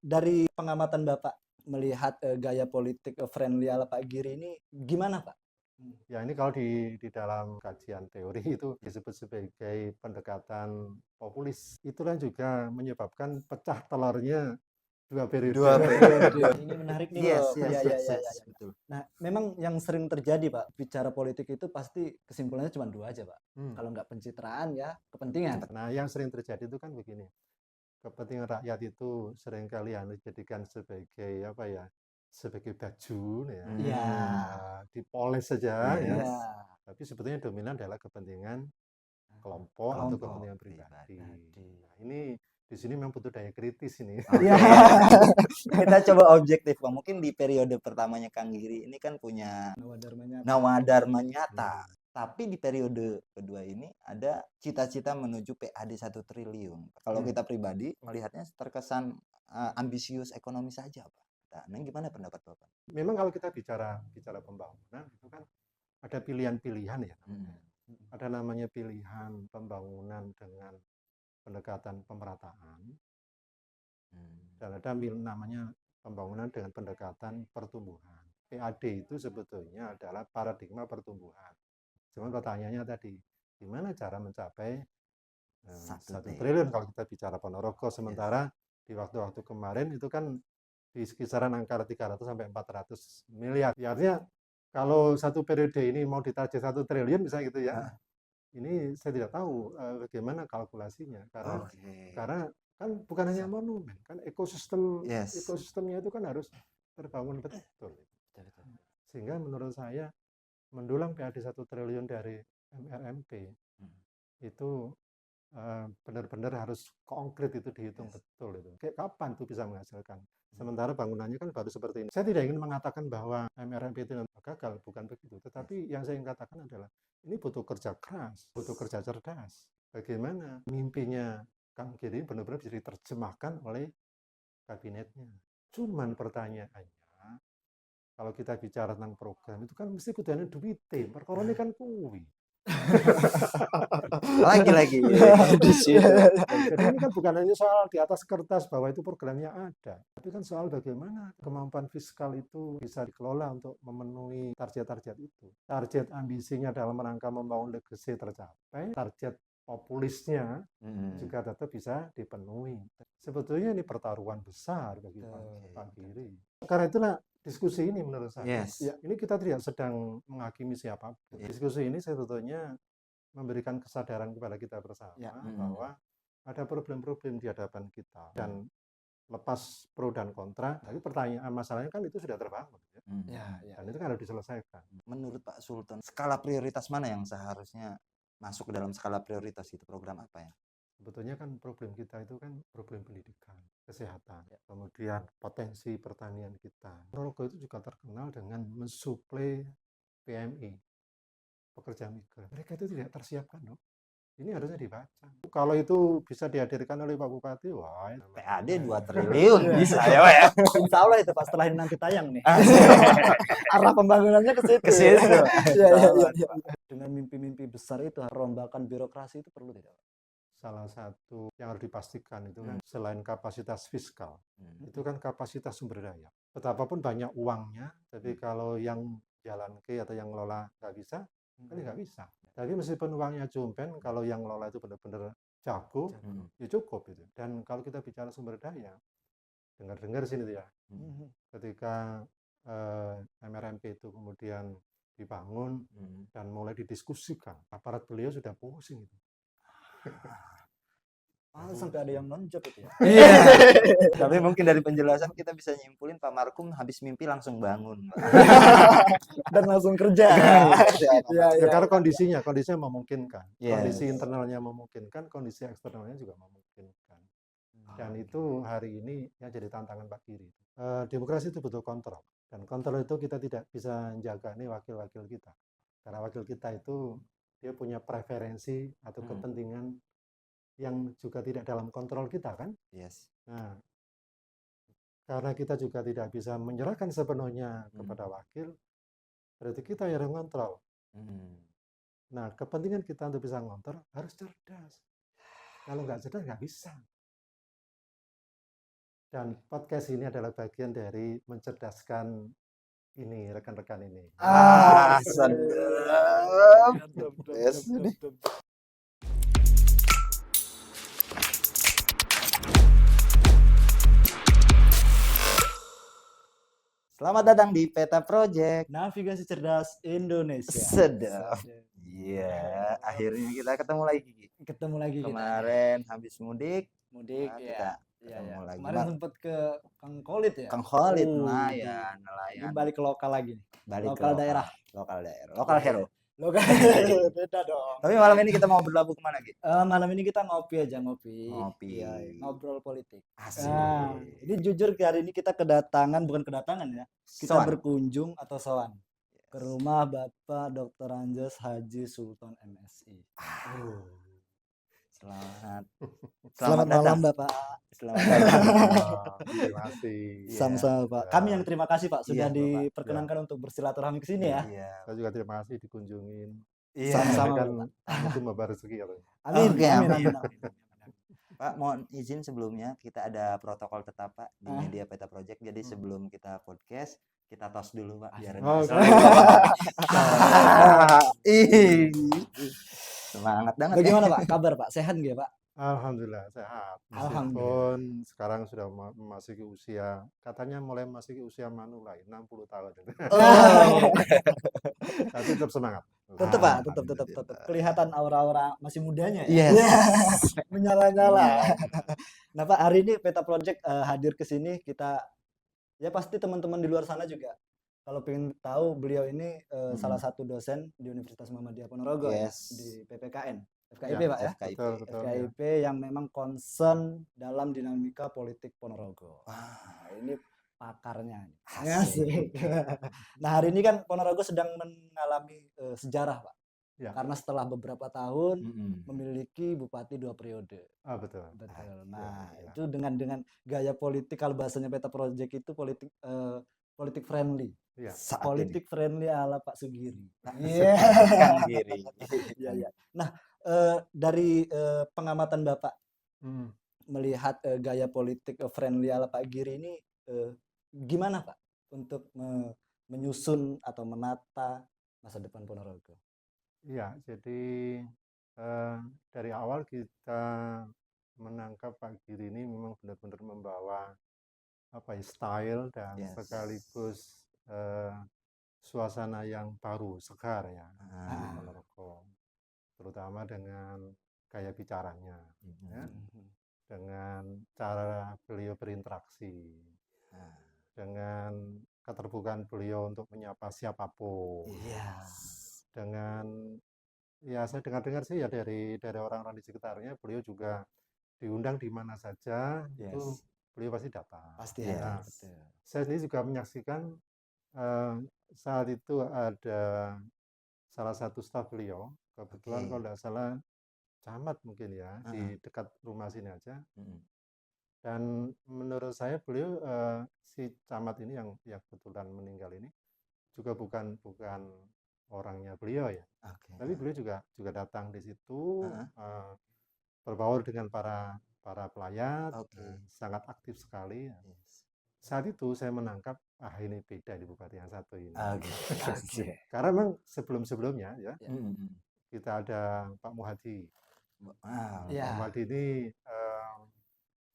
Dari pengamatan Bapak melihat gaya politik friendly ala Pak Giri ini gimana Pak? Ya ini kalau di dalam kajian teori itu disebut sebagai pendekatan populis. Itulah juga menyebabkan pecah telurnya dua periode. Dua periode. Ini menarik nih Yes, loh. yes, Ya, ya, yes, ya, yes, ya, ya. betul. Nah, memang yang sering terjadi Pak, bicara politik itu pasti kesimpulannya cuma dua aja Pak. Kalau nggak pencitraan ya kepentingan. Nah, yang sering terjadi itu kan begini. Kepentingan rakyat itu seringkali dijadikan sebagai apa ya? Sebagai baju ya. Iya. Dipoles saja ya. Iya. Tapi sebetulnya dominan adalah kepentingan kelompok atau Kelompok kepentingan pribadi. Nah, ini di sini memang butuh daya kritis ini. Iya. Kita coba objektif Bang. Mungkin di periode pertamanya Kang Giri ini kan punya Nawadharma Nyata. Tapi di periode kedua ini ada cita-cita menuju PAD 1 triliun. Kalau kita pribadi melihatnya terkesan ambisius ekonomi saja, Pak. Nah, gimana pendapat Bapak? Memang kalau kita bicara pembangunan itu kan ada pilihan-pilihan ya. Ada namanya pilihan pembangunan dengan pendekatan pemerataan. Dan ada namanya pembangunan dengan pendekatan pertumbuhan. PAD itu sebetulnya adalah paradigma pertumbuhan. Cuma pertanyaannya tadi, gimana cara mencapai 1 triliun kalau kita bicara Ponorogo, sementara di waktu-waktu kemarin itu kan di kisaran angka 300 sampai 400 miliar. Ya, artinya kalau satu periode ini mau ditarget 1 triliun misalnya gitu ya, ini saya tidak tahu bagaimana kalkulasinya, karena kan bukan hanya monumen, kan ekosistemnya itu kan harus terbangun betul. Sehingga menurut saya mendulang PAD 1 triliun dari MRMP itu benar-benar harus konkret, itu dihitung betul itu. Kayak kapan tuh bisa menghasilkan? Sementara bangunannya kan baru seperti ini. Saya tidak ingin mengatakan bahwa MRMP itu gagal, bukan begitu. Tetapi yang saya ingin katakan adalah ini butuh kerja keras, butuh kerja cerdas. Bagaimana mimpinya Kang Giri benar-benar bisa diterjemahkan oleh kabinetnya. Cuman pertanyaannya, kalau kita bicara tentang program itu kan mesti kudanya duit, perkara ini kan kuwi. Lagi-lagi di situ. Jadi ini kan bukan hanya soal di atas kertas bahwa itu programnya ada, tapi kan soal bagaimana kemampuan fiskal itu bisa dikelola untuk memenuhi target-target itu. Target ambisinya dalam rangka membangun legacy tercapai, target populisnya juga tetap bisa dipenuhi. Sebetulnya ini pertaruhan besar bagi Pak Giri. Karena itulah diskusi ini menurut saya, ya, ini kita tidak sedang menghakimi siapapun. Diskusi ini sebetulnya memberikan kesadaran kepada kita bersama bahwa ada problem-problem di hadapan kita, dan lepas pro dan kontra, tapi pertanyaan masalahnya kan itu sudah terbangun dan itu kan harus diselesaikan. Menurut Pak Sultan, skala prioritas mana yang seharusnya masuk ke dalam skala prioritas itu, program apa ya? Sebetulnya kan problem kita itu kan problem pendidikan, kesehatan, kemudian potensi pertanian kita. Ponorogo itu juga terkenal dengan mensuplai PMI, pekerja migran. Mereka itu tidak tersiapkan, dong. Ini harusnya dibaca. Kalau itu bisa dihadirkan oleh Pak Bupati, wah, PAD 2 triliun bisa ya Pak ya. Insya Allah itu Pak, setelah ini nanti tayang nih. Arah pembangunannya ke situ. Dengan mimpi-mimpi besar itu, rombakan birokrasi itu perlu tidak? Salah satu yang harus dipastikan itu kan selain kapasitas fiskal, itu kan kapasitas sumber daya. Betapapun banyak uangnya, tapi kalau yang jalan ke atau yang ngelola nggak bisa, kan nggak bisa. Tapi meskipun uangnya jumpen, kalau yang ngelola itu benar-benar jago, ya cukup itu. Dan kalau kita bicara sumber daya, dengar-dengar sini ya, ketika MRMP itu kemudian dibangun dan mulai didiskusikan, aparat beliau sudah pusing itu. Sampai ada yang nonjok itu ya. Tapi mungkin dari penjelasan kita bisa nyimpulin Pak Markum habis mimpi langsung bangun. Dan langsung kerja. Karena kondisinya memungkinkan. Kondisi internalnya memungkinkan, kondisi eksternalnya juga memungkinkan. Dan itu hari ini yang jadi tantangan Pak Giri. Demokrasi itu butuh kontrol. Dan kontrol itu kita tidak bisa menjaga nih wakil-wakil kita. Karena wakil kita itu dia punya preferensi atau kepentingan yang juga tidak dalam kontrol kita kan. Nah, karena kita juga tidak bisa menyerahkan sepenuhnya kepada wakil, berarti kita yang mengontrol. Nah, kepentingan kita untuk bisa ngontrol harus cerdas. Kalau nggak cerdas nggak bisa. Dan podcast ini adalah bagian dari mencerdaskan ini rekan-rekan ini. Sedap. Yes. Selamat datang di Peta Project. Navigasi cerdas Indonesia. Sedap. Iya, akhirnya kita ketemu lagi, Gigi. Ketemu lagi kita. Kemarin habis mudik, mudik nah, ya. kita Iya, ketemu lagi. Kemarin sempat ke Kang Khalid ya. Kang Khalid Ini nelayan. balik ke lokal lagi nih. Balik ke Lokal daerah. Lokal daerah. Lokal hero. Lokal beda dong. Tapi malam ini kita mau berlabuh kemana, Gi? Malam ini kita ngopi aja, ngopi. Ngopi. Iya, ngobrol politik. Asik. Nah, ini jujur hari ini kita bukan kedatangan ya. Kita berkunjung atau sowan ke rumah Bapak Dr. Anjas Haji Sultan MSI. Selamat malam Bapak. Selamat malam. Terima kasih. Sama-sama Pak. Kami yang terima kasih Pak sudah Iya, Bapak. diperkenankan untuk bersilaturahmi ke sini ya. Iya. Saya juga terima kasih dikunjungin. Iya. Sama-sama, Kan Bapak. itu membawa rezeki ya, Pak. Amin. Oke, Amin. amin. Amin. Pak, mohon izin sebelumnya kita ada protokol tetap Pak di Ah. Media Peta Project. Jadi sebelum kita podcast, kita tos dulu Pak biar Oh, Ih. Semangat banget. Bagaimana Pak? Kabar Pak? Sehat nggak Pak? Alhamdulillah sehat. Alhamdulillah. Meskipun sekarang sudah memasuki usia, katanya mulai memasuki usia manula, 60 tahun. Tapi tetap semangat. Tetap Pak, tetap. Kelihatan aura-aura masih mudanya ya. Yes. Menyala-nyala. Nah Pak, hari ini Peta Project hadir ke sini, kita ya pasti teman-teman di luar sana juga kalau pengen tahu, beliau ini salah satu dosen di Universitas Muhammadiyah Ponorogo ya, Yes. di PPKN, FKIP Ya, Pak ya. FKIP. Betul, ya. FKIP yang memang concern dalam dinamika politik Ponorogo. Nah, ini pakarnya. Asik. Nah, hari ini kan Ponorogo sedang mengalami sejarah, Pak. Ya. Karena setelah beberapa tahun Mm-mm. memiliki bupati 2 periode. Betul. Betul. Nah, ya. itu dengan gaya politik, kalau bahasanya Peta Project itu politik friendly. Ya. Saat Politik friendly ala Pak Sugiri. ini. Kang Giri. Iya, iya. Nah, dari pengamatan Bapak melihat gaya politik friendly ala Pak Giri ini gimana Pak untuk menyusun atau menata masa depan Ponorogo? Iya, jadi dari awal kita menangkap Pak Giri ini memang benar-benar membawa style dan Yes. sekaligus suasana yang baru, segar ya di Ah. Ponorogo, terutama dengan gaya bicaranya, ya, dengan cara beliau berinteraksi, dengan keterbukaan beliau untuk menyapa siapapun, dengan ya saya dengar-dengar sih ya dari orang-orang di sekitarnya, beliau juga diundang di mana saja itu beliau pasti datang. Pasti Nah, betul. saya sendiri juga menyaksikan saat itu ada salah satu staf beliau, kebetulan kalau tidak salah camat mungkin ya, di dekat rumah sini aja. Dan menurut saya beliau si camat ini yang kebetulan meninggal ini juga bukan orangnya beliau ya. Tapi beliau juga datang di situ, berbaur dengan para pelayat, sangat aktif sekali. Saat itu saya menangkap, ini beda di bupati yang satu ini. Karena memang sebelum-sebelumnya ya, kita ada Pak Muhadi. Pak Muhadi ini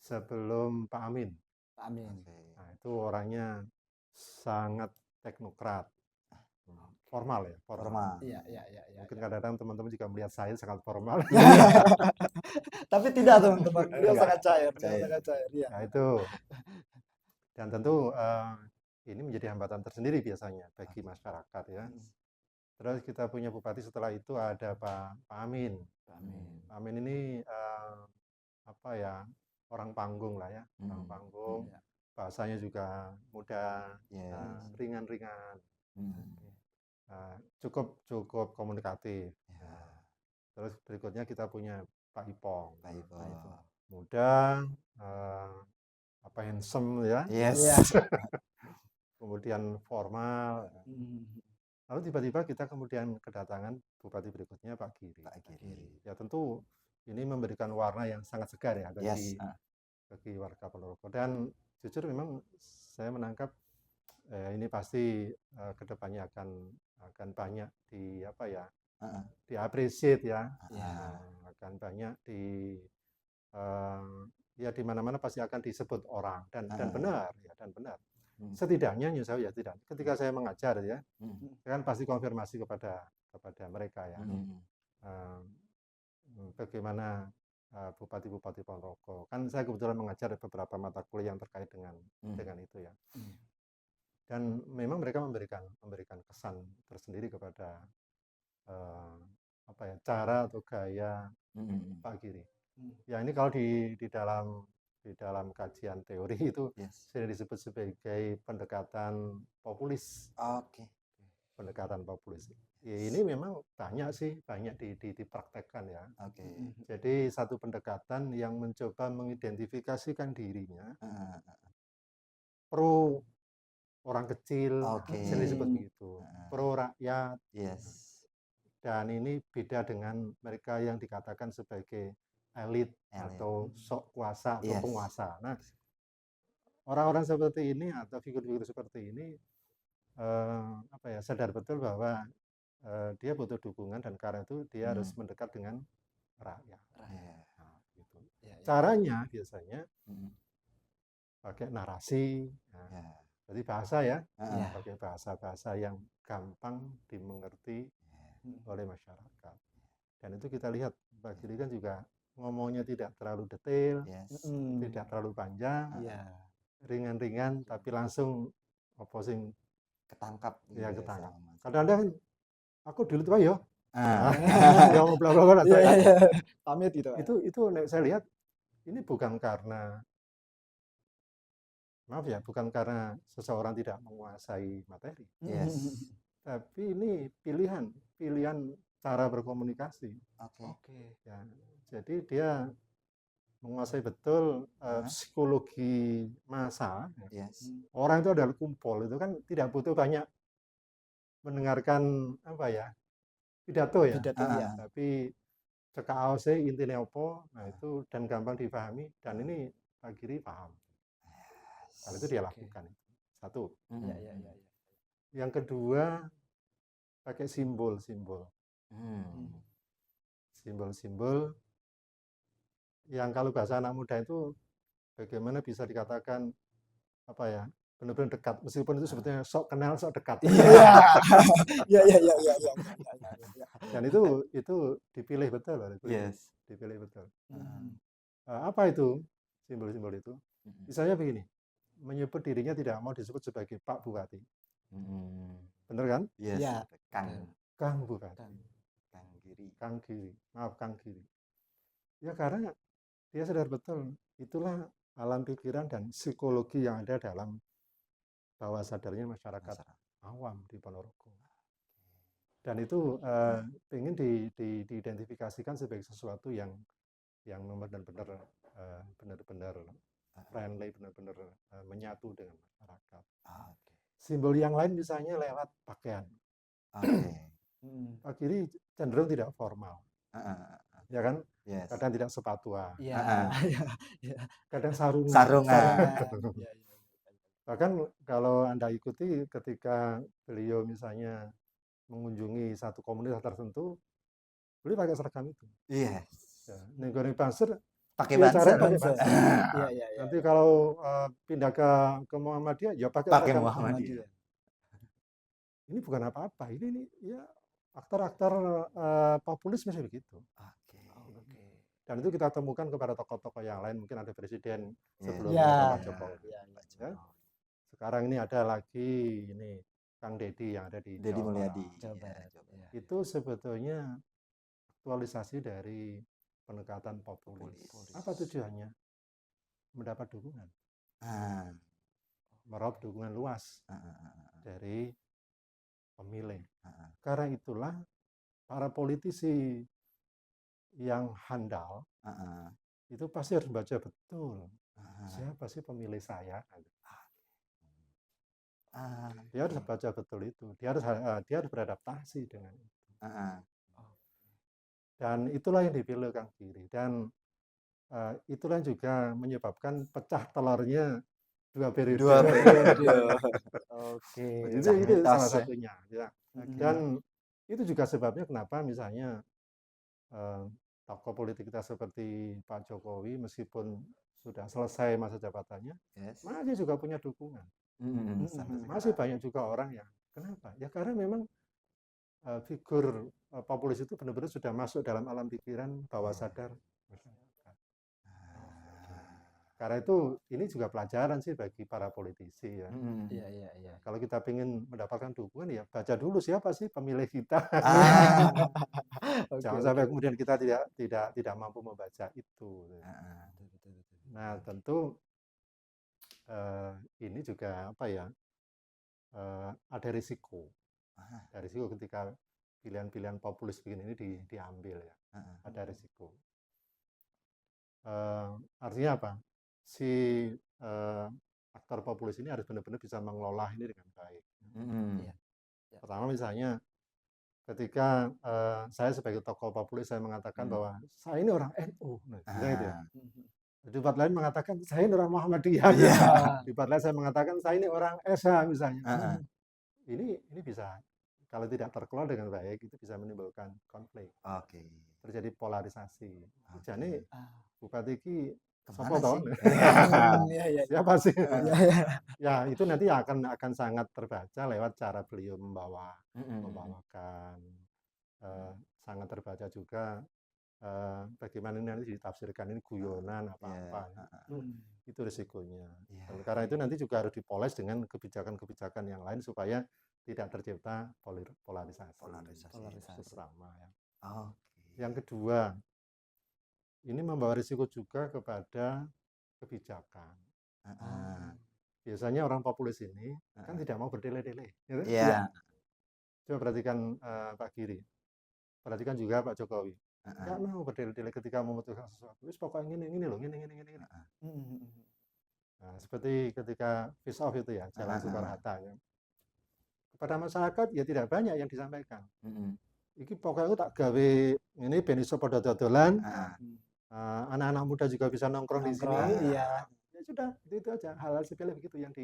sebelum Pak Amin. Pak Amin. Nah, itu orangnya sangat teknokrat. Formal ya, formal. Iya. Mungkin kadang-kadang teman-teman juga melihat saya sangat formal. Tapi tidak teman-teman, beliau sangat cair. Iya. Nah itu, dan tentu ini menjadi hambatan tersendiri biasanya bagi masyarakat ya. Terus kita punya bupati setelah itu ada Pak Amin. Pak Amin ini orang panggung lah ya, orang panggung. Bahasanya juga mudah, ringan-ringan. Cukup komunikatif. Terus berikutnya kita punya Pak Ipong. Muda, handsome ya. Kemudian formal. Lalu tiba-tiba kita kemudian kedatangan bupati berikutnya Pak Giri. Ya tentu ini memberikan warna yang sangat segar ya bagi warga Ponorogo. Dan jujur memang saya menangkap ini pasti kedepannya akan banyak diapresiasi ya, akan banyak ya di mana-mana pasti akan disebut orang dan benar ya dan benar. Setidaknya Nyusawi ya tidak. Ketika saya mengajar ya, kan pasti konfirmasi kepada mereka ya. Bagaimana Bupati-Bupati Ponorogo. Kan saya kebetulan mengajar beberapa mata kuliah yang terkait dengan itu ya. Dan memang mereka memberikan kesan tersendiri kepada cara atau gaya Pak Giri. Ya ini kalau di dalam kajian teori itu sering disebut sebagai pendekatan populis. Pendekatan populis. Ya, ini memang banyak dipraktekkan ya. Jadi satu pendekatan yang mencoba mengidentifikasikan dirinya pro orang kecil, sering disebut begitu, pro rakyat. Dan ini beda dengan mereka yang dikatakan sebagai elit atau sok kuasa atau penguasa. Nah, orang-orang seperti ini atau figur-figur seperti ini sadar betul bahwa dia butuh dukungan dan karena itu dia harus mendekat dengan rakyat. Nah, gitu. Caranya biasanya pakai narasi, jadi bahasa ya, pakai bahasa-bahasa yang gampang dimengerti oleh masyarakat. Dan itu kita lihat Pak Giri kan juga ngomongnya tidak terlalu detail, tidak terlalu panjang, ringan-ringan, tapi langsung opposing ketangkap. Ya ketangkap. Kadang-kadang aku dulu tuh ya. Yang pamit gitu. Itu saya lihat ini bukan karena bukan karena seseorang tidak menguasai materi. Tapi ini pilihan cara berkomunikasi. Ya, jadi dia menguasai betul psikologi massa. Orang itu adalah kumpul, itu kan tidak butuh banyak mendengarkan pidato ya. Tapi cekak aose intinya apa, nah itu dan gampang dipahami dan ini Pak Giri paham. Kalau itu dia lakukan. Satu. Yang kedua pakai simbol-simbol. Simbol-simbol yang kalau bahasa anak muda itu bagaimana bisa dikatakan benar-benar dekat, meskipun itu sebetulnya sok kenal sok dekat. Iya. Dan itu dipilih betul loh. Dipilih betul. Apa itu simbol-simbol itu? Misalnya begini, menyebut dirinya tidak mau disebut sebagai Pak Bupati. Bener kan? Iya. Kang Bupati. Kang Giri. Ya karena dia sadar betul itulah alam pikiran dan psikologi yang ada dalam bawah sadarnya masyarakat awam di Ponorogo. Dan itu ingin diidentifikasikan sebagai sesuatu yang benar-benar friendly, benar-benar menyatu dengan masyarakat. Simbol yang lain misalnya lewat pakaian. Pak Giri cenderung tidak formal. Ya kan? Kadang tidak sepatuan. Kadang sarungan. Bahkan kalau Anda ikuti ketika beliau misalnya mengunjungi satu komunitas tertentu, beliau pakai seragam itu. Nenggone Banser pakai Banser. Nanti kalau pindah ke Muhammadiyah ya pakai Muhammadiyah. Ini bukan apa-apa. Ini ya aktor-aktor populis masih begitu. Dan itu kita temukan kepada tokoh-tokoh yang lain, mungkin ada presiden sebelumnya Pak Jokowi. Sekarang ini ada lagi Kang Deddy yang ada di Jawa Barat. Itu sebetulnya aktualisasi dari pendekatan populis. Apa tujuannya? Mendapat dukungan. Meraup dukungan luas dari pemilih. Karena itulah para politisi yang handal itu pasti harus baca betul siapa sih pemilih saya. Dia harus baca betul itu. Dia harus beradaptasi dengan itu. Dan itulah yang dipilih Kang Giri. Dan itulah juga menyebabkan pecah telurnya 2 periode. 2 periode. Oke. Itu Pecah itu mitos salah ya. satunya ya. Mhm. Dan itu juga sebabnya kenapa misalnya tokoh politik kita seperti Pak Jokowi meskipun sudah selesai masa jabatannya Yes. masih juga punya dukungan. Sampai Masih sekarang. banyak juga orang yang kenapa? Ya karena memang figur populis itu benar-benar sudah masuk dalam alam pikiran bawah sadar masyarakat. Karena itu ini juga pelajaran sih bagi para politisi ya. Iya, iya, iya. Kalau kita ingin mendapatkan dukungan ya baca dulu siapa sih pemilih kita. Oke, Jangan oke. sampai kemudian kita tidak mampu membaca itu. Betul, betul, betul. Nah, tentu ini juga apa ya? Ada risiko. Ada risiko ketika pilihan-pilihan populis begini ini diambil ya. Ada risiko. Artinya apa? Si aktor populis ini harus benar-benar bisa mengelola ini dengan baik. Iya. Pertama misalnya ketika saya sebagai tokoh populis saya mengatakan bahwa saya ini orang NU, nah, gitu ya. Di tempat lain mengatakan saya ini orang Muhammadiyah. Di tempat lain saya mengatakan saya ini orang SH misalnya. Ini bisa kalau tidak terkelola dengan baik itu bisa menimbulkan konflik. Terjadi polarisasi. Jadi Bupati ki Kemana sih? Siapa sih? Iya, iya. Ya itu nanti akan sangat terbaca lewat cara beliau membawakan. Sangat terbaca juga bagaimana ini nanti ditafsirkan ini guyonan apa-apa. Itu risikonya. Dan karena itu nanti juga harus dipoles dengan kebijakan-kebijakan yang lain supaya tidak tercipta polarisasi sesama ya. Yang kedua, ini membawa risiko juga kepada kebijakan. Biasanya orang populis ini kan tidak mau berdele-dele. Iya. Coba perhatikan Pak Giri. Perhatikan juga Pak Jokowi. Nggak mau berdele-dele ketika memutuskan sesuatu. Terus pokoknya ini loh, ini. Nah, seperti ketika face off itu ya, Jalan Soekarno-Hatta ya. Kepada masyarakat ya tidak banyak yang disampaikan. Iki pokoknya tak gawe ini ben iso padha dodolan. Anak-anak muda juga bisa nongkrong di sini. Iya. Ya sudah, itu aja. Hal-hal sepele begitu yang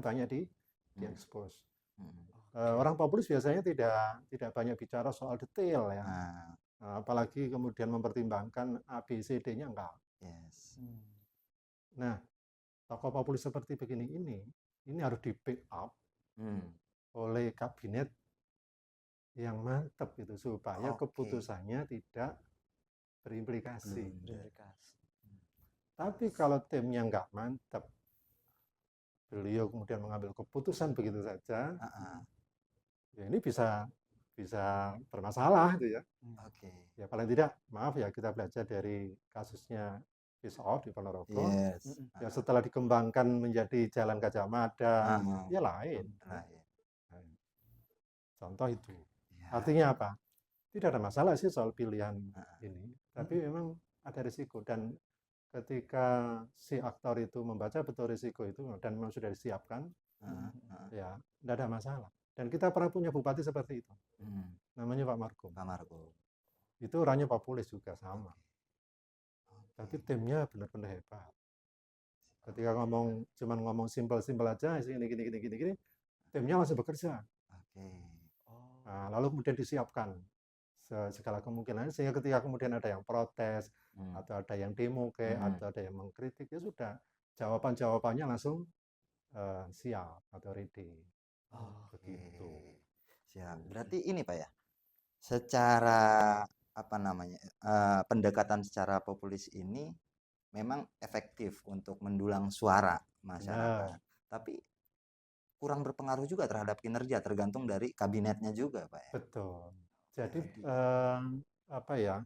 banyak diekspos. Orang populis biasanya tidak banyak bicara soal detail ya. Apalagi kemudian mempertimbangkan ABCD-nya enggak. Nah, tokoh populis seperti begini ini harus di backup oleh kabinet yang mantap gitu supaya keputusannya tidak berimplikasi. Tapi kalau timnya nggak mantap, beliau kemudian mengambil keputusan begitu saja, ya ini bisa bermasalah gitu ya. Ya paling tidak, maaf ya kita belajar dari kasusnya Peace Off di Ponorogo. Ya setelah dikembangkan menjadi Jalan Gajah Mada, ya lain. Contoh itu. Artinya apa? Tidak ada masalah sih soal pilihan ini, tapi memang ada risiko dan ketika si aktor itu membaca betul risiko itu dan memang sudah disiapkan, ya tidak ada masalah. Dan kita pernah punya bupati seperti itu, namanya Pak Margum. Itu orangnya populis juga sama, tapi timnya benar-benar hebat. Ketika cuman ngomong simpel-simpel aja, gini, timnya masih bekerja. Nah, lalu kemudian disiapkan segala kemungkinan sehingga ketika kemudian ada yang protes atau ada yang demo atau ada yang mengkritik ya sudah jawabannya langsung siap atau ready. Begitu. Siap. Berarti ini Pak ya, secara apa namanya pendekatan secara populis ini memang efektif untuk mendulang suara masyarakat, tapi kurang berpengaruh juga terhadap kinerja, tergantung dari kabinetnya juga Pak ya. Betul. Jadi apa ya,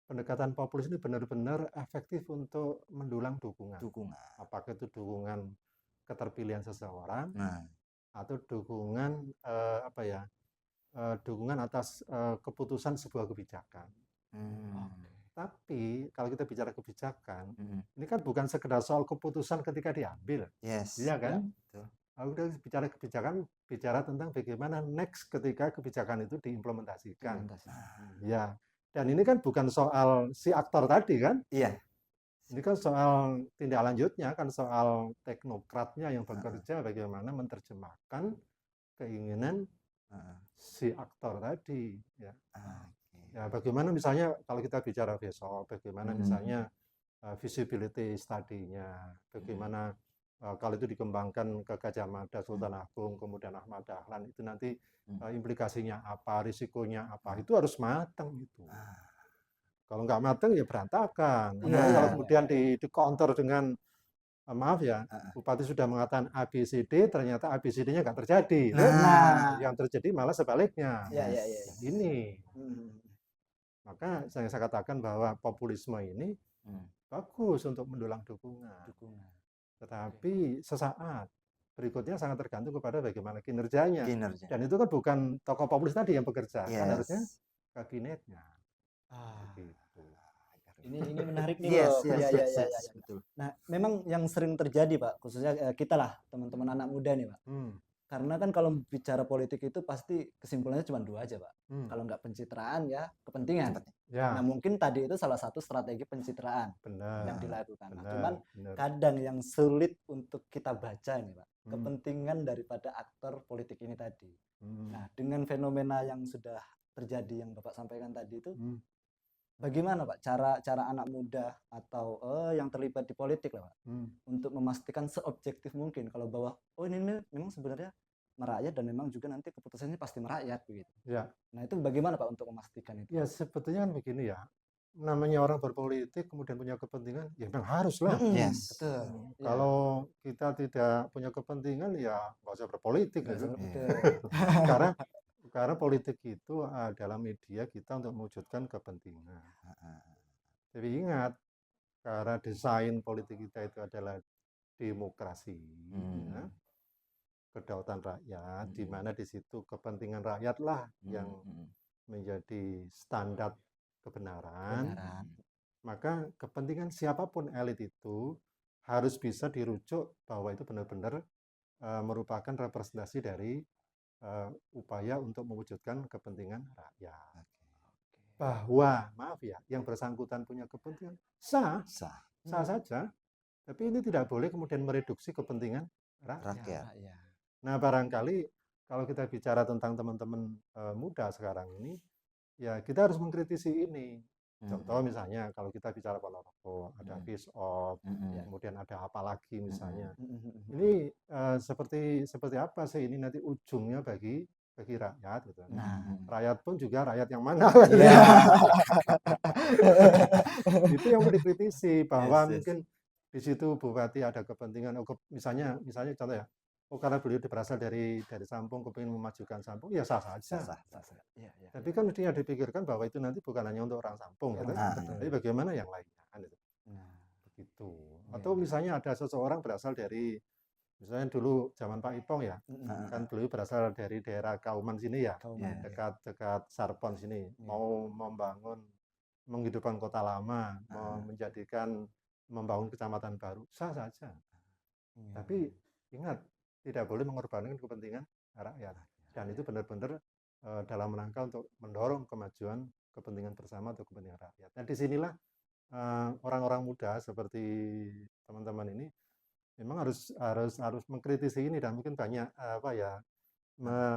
pendekatan populis ini benar-benar efektif untuk mendulang dukungan. Apakah itu dukungan keterpilihan seseorang atau dukungan dukungan atas keputusan sebuah kebijakan. Tapi kalau kita bicara kebijakan, ini kan bukan sekedar soal keputusan ketika diambil, iya kan? Kalau kita bicara kebijakan, bicara tentang bagaimana next ketika kebijakan itu diimplementasikan. Ya, dan ini kan bukan soal si aktor tadi kan? Iya. Ini kan soal tindak lanjutnya, kan soal teknokratnya yang bekerja bagaimana menerjemahkan keinginan si aktor tadi, ya. Ya, bagaimana misalnya kalau kita bicara besok, bagaimana misalnya visibility study-nya, bagaimana kalau itu dikembangkan ke Gajah Mada, Sultan Agung, kemudian Ahmad Dahlan, itu nanti implikasinya apa, risikonya apa, itu harus matang itu. Kalau nggak matang ya berantakan. Apalagi kalau kemudian di counter dengan maaf ya, Bupati sudah mengatakan ABCD, ternyata ABCD-nya nggak terjadi. Yang terjadi malah sebaliknya. Ini. Maka saya katakan bahwa populisme ini bagus untuk mendulang dukungan. Tetapi sesaat berikutnya sangat tergantung kepada bagaimana kinerjanya. Dan itu kan bukan tokoh populis tadi yang bekerja, kan harusnya kabinetnya. Begitu. Ini menarik nih, Bro. Betul. Nah, memang yang sering terjadi, Pak, khususnya kita lah, teman-teman anak muda nih, Pak. Karena kan kalau bicara politik itu pasti kesimpulannya cuma dua aja, Pak. Kalau nggak pencitraan ya kepentingan. Nah, mungkin tadi itu salah satu strategi pencitraan yang dilakukan. Nah, cuman kadang yang sulit untuk kita baca ini, Pak, kepentingan daripada aktor politik ini tadi. Nah, dengan fenomena yang sudah terjadi yang Bapak sampaikan tadi itu, bagaimana, Pak, cara anak muda atau yang terlibat di politik lah, Pak, untuk memastikan seobjektif mungkin kalau bahwa ini memang sebenarnya merakyat dan memang juga nanti keputusannya pasti merakyat begitu. Ya. Nah, itu bagaimana, Pak, untuk memastikan itu? Ya, sebetulnya kan begini ya. Namanya orang berpolitik kemudian punya kepentingan, ya memang harus lah. Betul. Kalau kita tidak punya kepentingan ya nggak usah berpolitik gitu. Karena politik itu adalah media kita untuk mewujudkan kepentingan. Jadi ingat, karena desain politik kita itu adalah demokrasi, ya, kedaulatan rakyat, di mana di situ kepentingan rakyat lah yang menjadi standar kebenaran. Maka kepentingan siapapun elit itu harus bisa dirujuk bahwa itu benar-benar merupakan representasi dari upaya untuk mewujudkan kepentingan rakyat. Bahwa maaf ya, yang bersangkutan punya kepentingan sah saja, tapi ini tidak boleh kemudian mereduksi kepentingan rakyat. Nah, barangkali kalau kita bicara tentang teman-teman muda sekarang ini, ya kita harus mengkritisi ini. Contoh misalnya kalau kita bicara Ponorogo, ada face off, kemudian ada apa lagi misalnya. Ini seperti apa sih ini nanti ujungnya bagi rakyat gitu. Rakyat pun juga rakyat yang mana? Itu yang mau dikritisi bahwa mungkin di situ bupati ada kepentingan, misalnya contoh ya, karena beliau berasal dari Sampung, kepingin memajukan Sampung, ya sah saja. Tapi kan mestinya dipikirkan bahwa itu nanti bukan hanya untuk orang Sampung, gitu. Tapi bagaimana yang lainnya, gitu. Begitu. Atau misalnya ada seseorang berasal dari, misalnya dulu zaman Pak Ipong ya, kan beliau berasal dari daerah Kauman sini ya, dekat Sarpon sini, mau menghidupkan kota lama, membangun kecamatan baru, sah saja. Tapi ingat, tidak boleh mengorbankan kepentingan rakyat. Dan itu benar-benar dalam rangka untuk mendorong kemajuan kepentingan bersama atau kepentingan rakyat. Nah, disinilah orang-orang muda seperti teman-teman ini memang harus mengkritisi ini dan mungkin banyak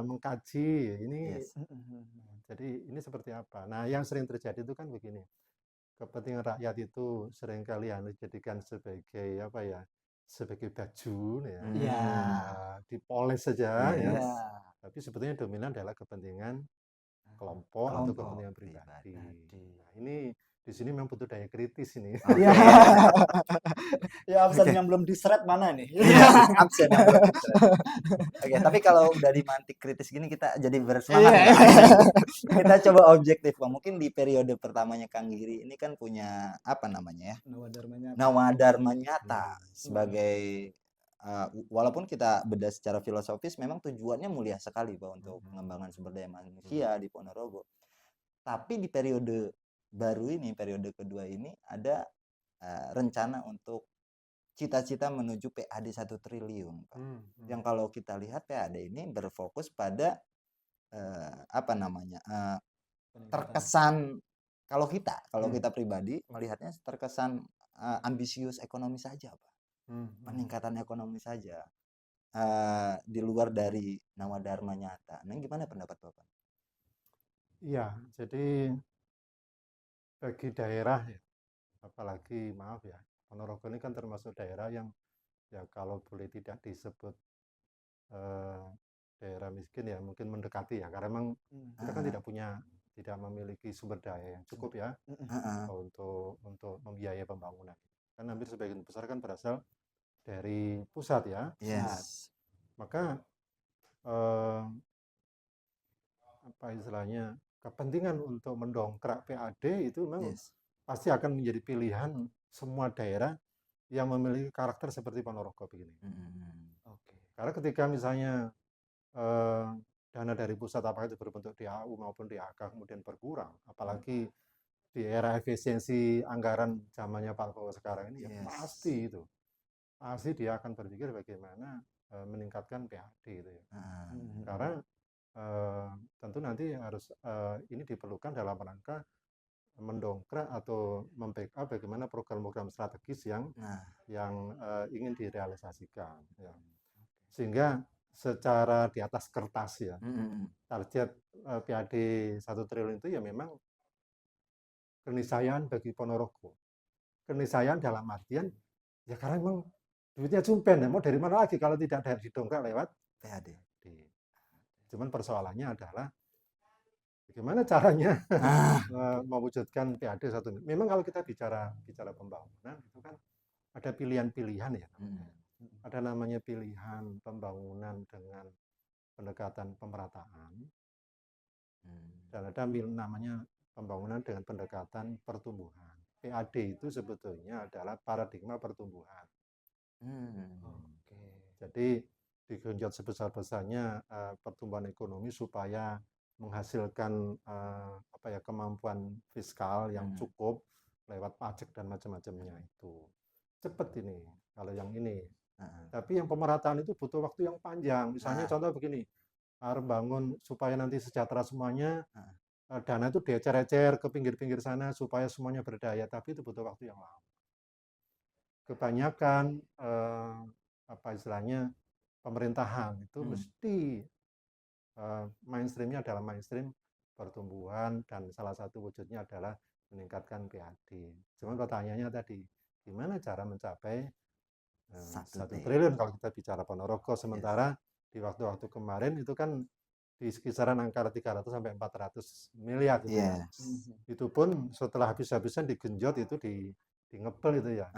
mengkaji ini. Jadi ini seperti apa? Nah, yang sering terjadi itu kan begini. Kepentingan rakyat itu seringkali dijadikan sebagai sebagai baju ya, dipoles saja ya. Tapi sebetulnya dominan adalah kepentingan kelompok atau kepentingan pribadi. Nah, ini di sini memang butuh daya kritis ini. Ya, absen yang belum diseret mana nih? Absen yang belum diseret. Oke, tapi kalau udah dimantik kritis gini kita jadi bersemangat. Kita coba objektif, Bang. Mungkin di periode pertamanya Kang Giri ini kan punya apa namanya ya? Nawadharma nyata sebagai walaupun kita bedah secara filosofis memang tujuannya mulia sekali, Pak, untuk pengembangan sumber daya manusia di Ponorogo. Tapi di periode baru ini, periode kedua ini ada rencana untuk cita-cita menuju PAD 1 triliun, Pak. Yang kalau kita lihat PAD ini berfokus pada terkesan kalau kita pribadi melihatnya terkesan ambisius ekonomi saja, Pak. Hmm. Peningkatan ekonomi saja. Di luar dari nawadharma nyata. Nah, gimana pendapat Bapak? Iya, jadi bagi daerah ya, apalagi maaf ya, Ponorogo ini kan termasuk daerah yang ya kalau boleh tidak disebut eh, daerah miskin ya mungkin mendekati ya, karena memang kita kan tidak memiliki sumber daya yang cukup ya untuk membiayai pembangunan. Kan hampir sebagian besar kan berasal dari pusat ya. Yes. Maka apa istilahnya kepentingan untuk mendongkrak PAD itu memang pasti akan menjadi pilihan semua daerah yang memiliki karakter seperti Ponorogo begini. Karena ketika misalnya dana dari pusat apakah itu berbentuk DAU maupun DAK kemudian berkurang, apalagi di era efisiensi anggaran zamannya Pak Prabowo sekarang ini, ya pasti dia akan berpikir bagaimana meningkatkan PAD itu ya. Karena tentu nanti harus ini diperlukan dalam rangka mendongkrak atau membackup bagaimana program-program strategis yang ingin direalisasikan ya. Sehingga secara di atas kertas ya target PAD 1 triliun itu ya memang keniscayaan bagi Ponorogo. Keniscayaan dalam artian ya karena memang duitnya cumpen ya, mau dari mana lagi kalau tidak dari didongkrak lewat PAD. Cuman persoalannya adalah bagaimana caranya mewujudkan PAD 1 triliun. Memang kalau kita bicara pembangunan itu kan ada pilihan-pilihan ya. Ada namanya pilihan pembangunan dengan pendekatan pemerataan dan ada namanya pembangunan dengan pendekatan pertumbuhan. PAD itu sebetulnya adalah paradigma pertumbuhan. Jadi digenjot sebesar-besarnya pertumbuhan ekonomi supaya menghasilkan kemampuan fiskal yang cukup lewat pajak dan macam-macamnya itu. Cepat ini kalau yang ini. Tapi yang pemerataan itu butuh waktu yang panjang. Misalnya contoh begini, harus bangun supaya nanti sejahtera semuanya, dana itu diecer-ecer ke pinggir-pinggir sana supaya semuanya berdaya, tapi itu butuh waktu yang lama. Kebanyakan istilahnya pemerintahan itu mesti mainstreamnya adalah mainstream pertumbuhan dan salah satu wujudnya adalah meningkatkan PAD. Cuman pertanyaannya tadi, gimana cara mencapai 1 triliun kalau kita bicara Ponorogo, sementara di waktu-waktu kemarin itu kan di kisaran angka 300 sampai 400 miliar gitu ya. Itu pun setelah habis-habisan digenjot itu di ngepel itu ya.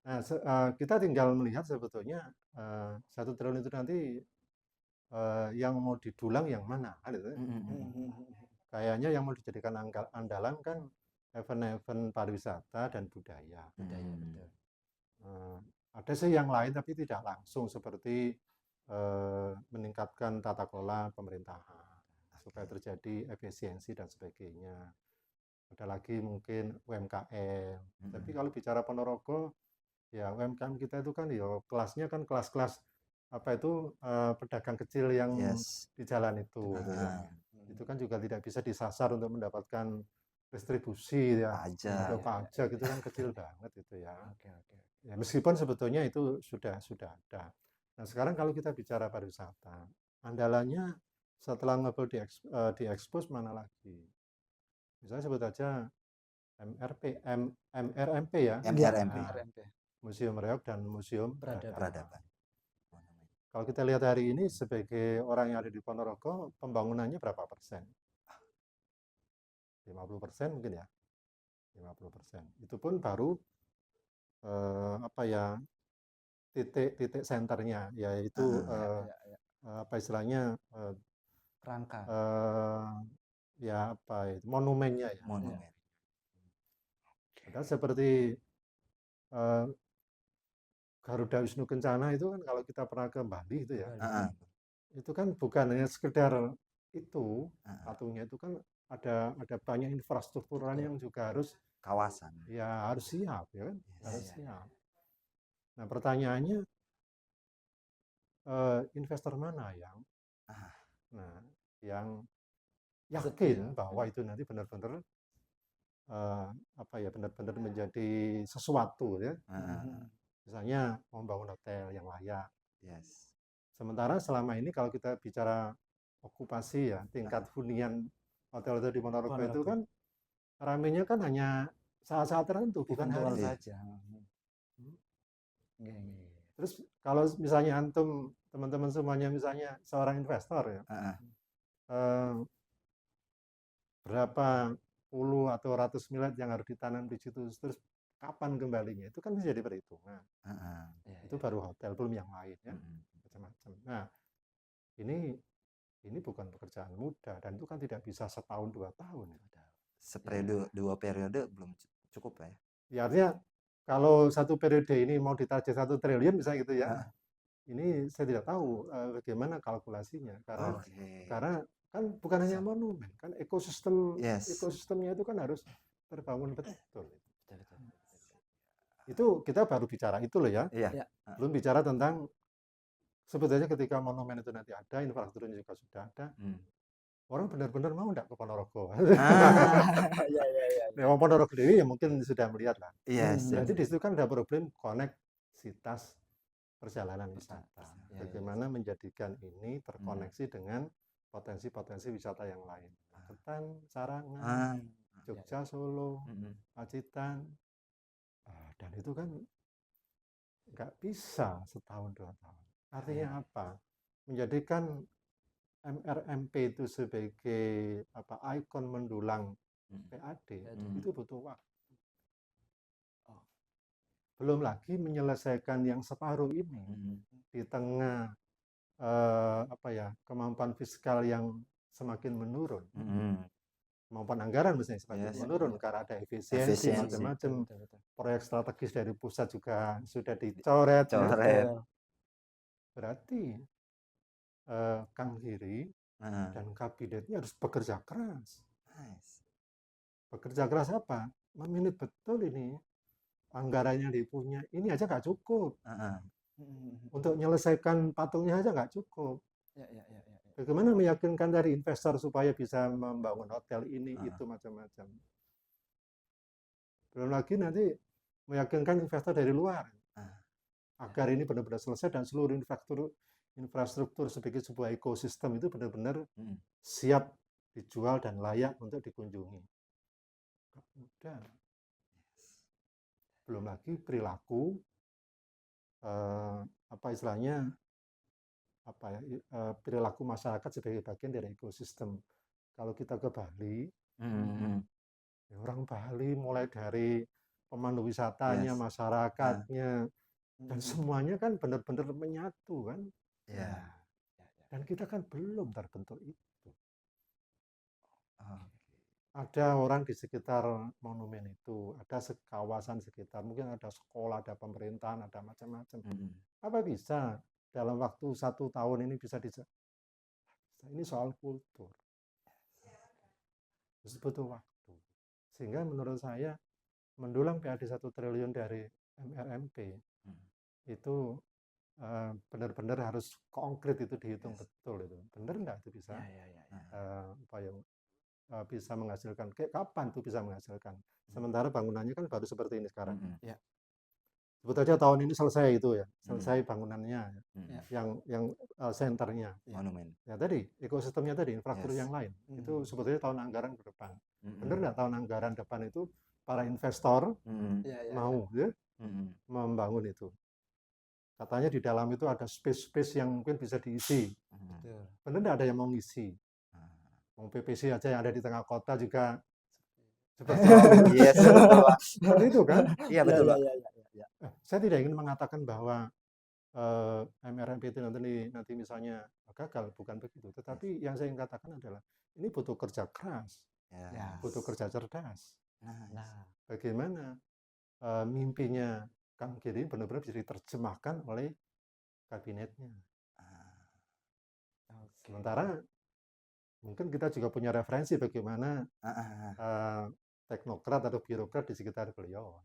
Nah, kita tinggal melihat sebetulnya 1 triliun itu nanti yang mau didulang yang mana gitu. Kayaknya yang mau dijadikan andalan kan event-event pariwisata dan budaya. Ada sih yang lain tapi tidak langsung seperti meningkatkan tata kelola pemerintahan supaya terjadi efisiensi dan sebagainya. Ada lagi mungkin UMKM. Tapi kalau bicara Ponorogo, ya UMKM kita itu kan ya kelasnya kan kelas-kelas pedagang kecil yang di jalan itu. Itu kan juga tidak bisa disasar untuk mendapatkan distribusi ya, atau pajak itu kan kecil banget itu ya. Ya meskipun sebetulnya itu sudah ada. Nah sekarang kalau kita bicara pariwisata, andalannya setelah ngebel diekspos mana lagi? Misalnya sebut aja MRMP ya. Museum Reog dan Museum Peradaban. Kalau kita lihat hari ini sebagai orang yang ada di Ponorogo, pembangunannya berapa persen? 50% mungkin ya. 50%. Itu pun baru titik senternya, yaitu istilahnya rangka. Monumennya ya. Padahal seperti Garuda Wisnu Kencana itu kan kalau kita pernah ke Bali itu ya, itu kan bukan hanya sekedar itu patungnya, itu kan ada banyak infrastrukturan yang juga harus kawasan. Ya harus siap ya kan, harus siap. Nah pertanyaannya investor mana yang yakin bahwa itu nanti benar-benar apa ya, benar-benar menjadi sesuatu ya. Misalnya membangun hotel yang layak. Yes. Sementara selama ini kalau kita bicara okupasi ya, tingkat hunian hotel-hotel di Ponorogo itu kan ramenya kan hanya saat-saat tertentu, bukan Eventual hari. saja. Terus kalau misalnya antum, teman-teman semuanya misalnya seorang investor ya, berapa puluh atau ratus miliar yang harus ditanam di situ, terus kapan kembalinya, itu kan bisa jadi perhitungan. Itu baru hotel, belum yang lain ya, macam-macam. Nah, ini bukan pekerjaan mudah, dan itu kan tidak bisa setahun 2 tahun. Seperiode, 2 periode belum cukup ya? Ya artinya kalau satu periode ini mau ditarget 1 triliun misalnya gitu ya, ini saya tidak tahu bagaimana kalkulasinya, karena kan bukan hanya monumen, kan ekosistemnya itu kan harus terbangun betul. Itu kita baru bicara itu loh ya. Belum bicara tentang sebetulnya ketika monumen itu nanti ada, infrastrukturnya juga sudah ada, orang benar-benar mau enggak ke Ponorogo? Memang Ponorogo Dewi ya mungkin sudah melihat lah. Berarti di situ kan ada problem koneksitas perjalanan wisata. Bagaimana menjadikan ini terkoneksi dengan potensi-potensi wisata yang lain. Magetan, Sarangan, Jogja, Solo, Pacitan. Dan itu kan nggak bisa setahun 2 tahun. Artinya apa? Menjadikan MRMP itu sebagai ikon mendulang PAD itu butuh waktu. Belum lagi menyelesaikan yang separuh ini di tengah kemampuan fiskal yang semakin menurun. Kemampuan anggaran misalnya semakin menurun karena ada efisiensi macam-macam. Proyek strategis dari pusat juga sudah dicoret. Berarti Kang Giri dan kabinetnya harus bekerja keras. Bekerja keras apa? Meminit betul ini anggarannya dipunya. Ini aja nggak cukup. Untuk menyelesaikan patungnya aja nggak cukup. Bagaimana meyakinkan dari investor supaya bisa membangun hotel ini, itu macam-macam. Belum lagi nanti meyakinkan investor dari luar. Agar ini benar-benar selesai dan seluruh infrastruktur sebagai sebuah ekosistem itu benar-benar siap dijual dan layak untuk dikunjungi. Mudah. Belum lagi perilaku, perilaku masyarakat sebagai bagian dari ekosistem. Kalau kita ke Bali, orang Bali mulai dari pemandu wisatanya, masyarakatnya, dan semuanya kan benar-benar menyatu kan. Dan kita kan belum terbentuk itu. Ada orang di sekitar monumen itu, ada kawasan sekitar, mungkin ada sekolah, ada pemerintahan, ada macam-macam. Apa bisa dalam waktu 1 tahun ini bisa ini soal kultur. Terus butuh waktu. Sehingga menurut saya mendulang PAD 1 triliun dari MRMP itu benar-benar harus konkret, itu dihitung betul itu. Benar nggak itu bisa? Bisa menghasilkan, kapan tuh bisa menghasilkan? Sementara bangunannya kan baru seperti ini sekarang. Sebut aja tahun ini selesai itu ya, selesai bangunannya, yang senternya. Monumen. Ya tadi, ekosistemnya tadi, infrastruktur yang lain. Itu sebetulnya tahun anggaran ke depan. Benar nggak tahun anggaran depan itu para investor mau membangun itu? Katanya di dalam itu ada space-space yang mungkin bisa diisi. Benar nggak ada yang mau ngisi? PPC aja yang ada di tengah kota juga seperti itu kan? Iya betul Pak. Saya tidak ingin mengatakan bahwa MRMP itu nanti misalnya gagal, bukan begitu. Tetapi yang saya ingin katakan adalah ini butuh kerja keras, butuh kerja cerdas. Bagaimana mimpinya Kang Giri benar-benar bisa diterjemahkan oleh kabinetnya. Sementara mungkin kita juga punya referensi bagaimana teknokrat atau birokrat di sekitar beliau.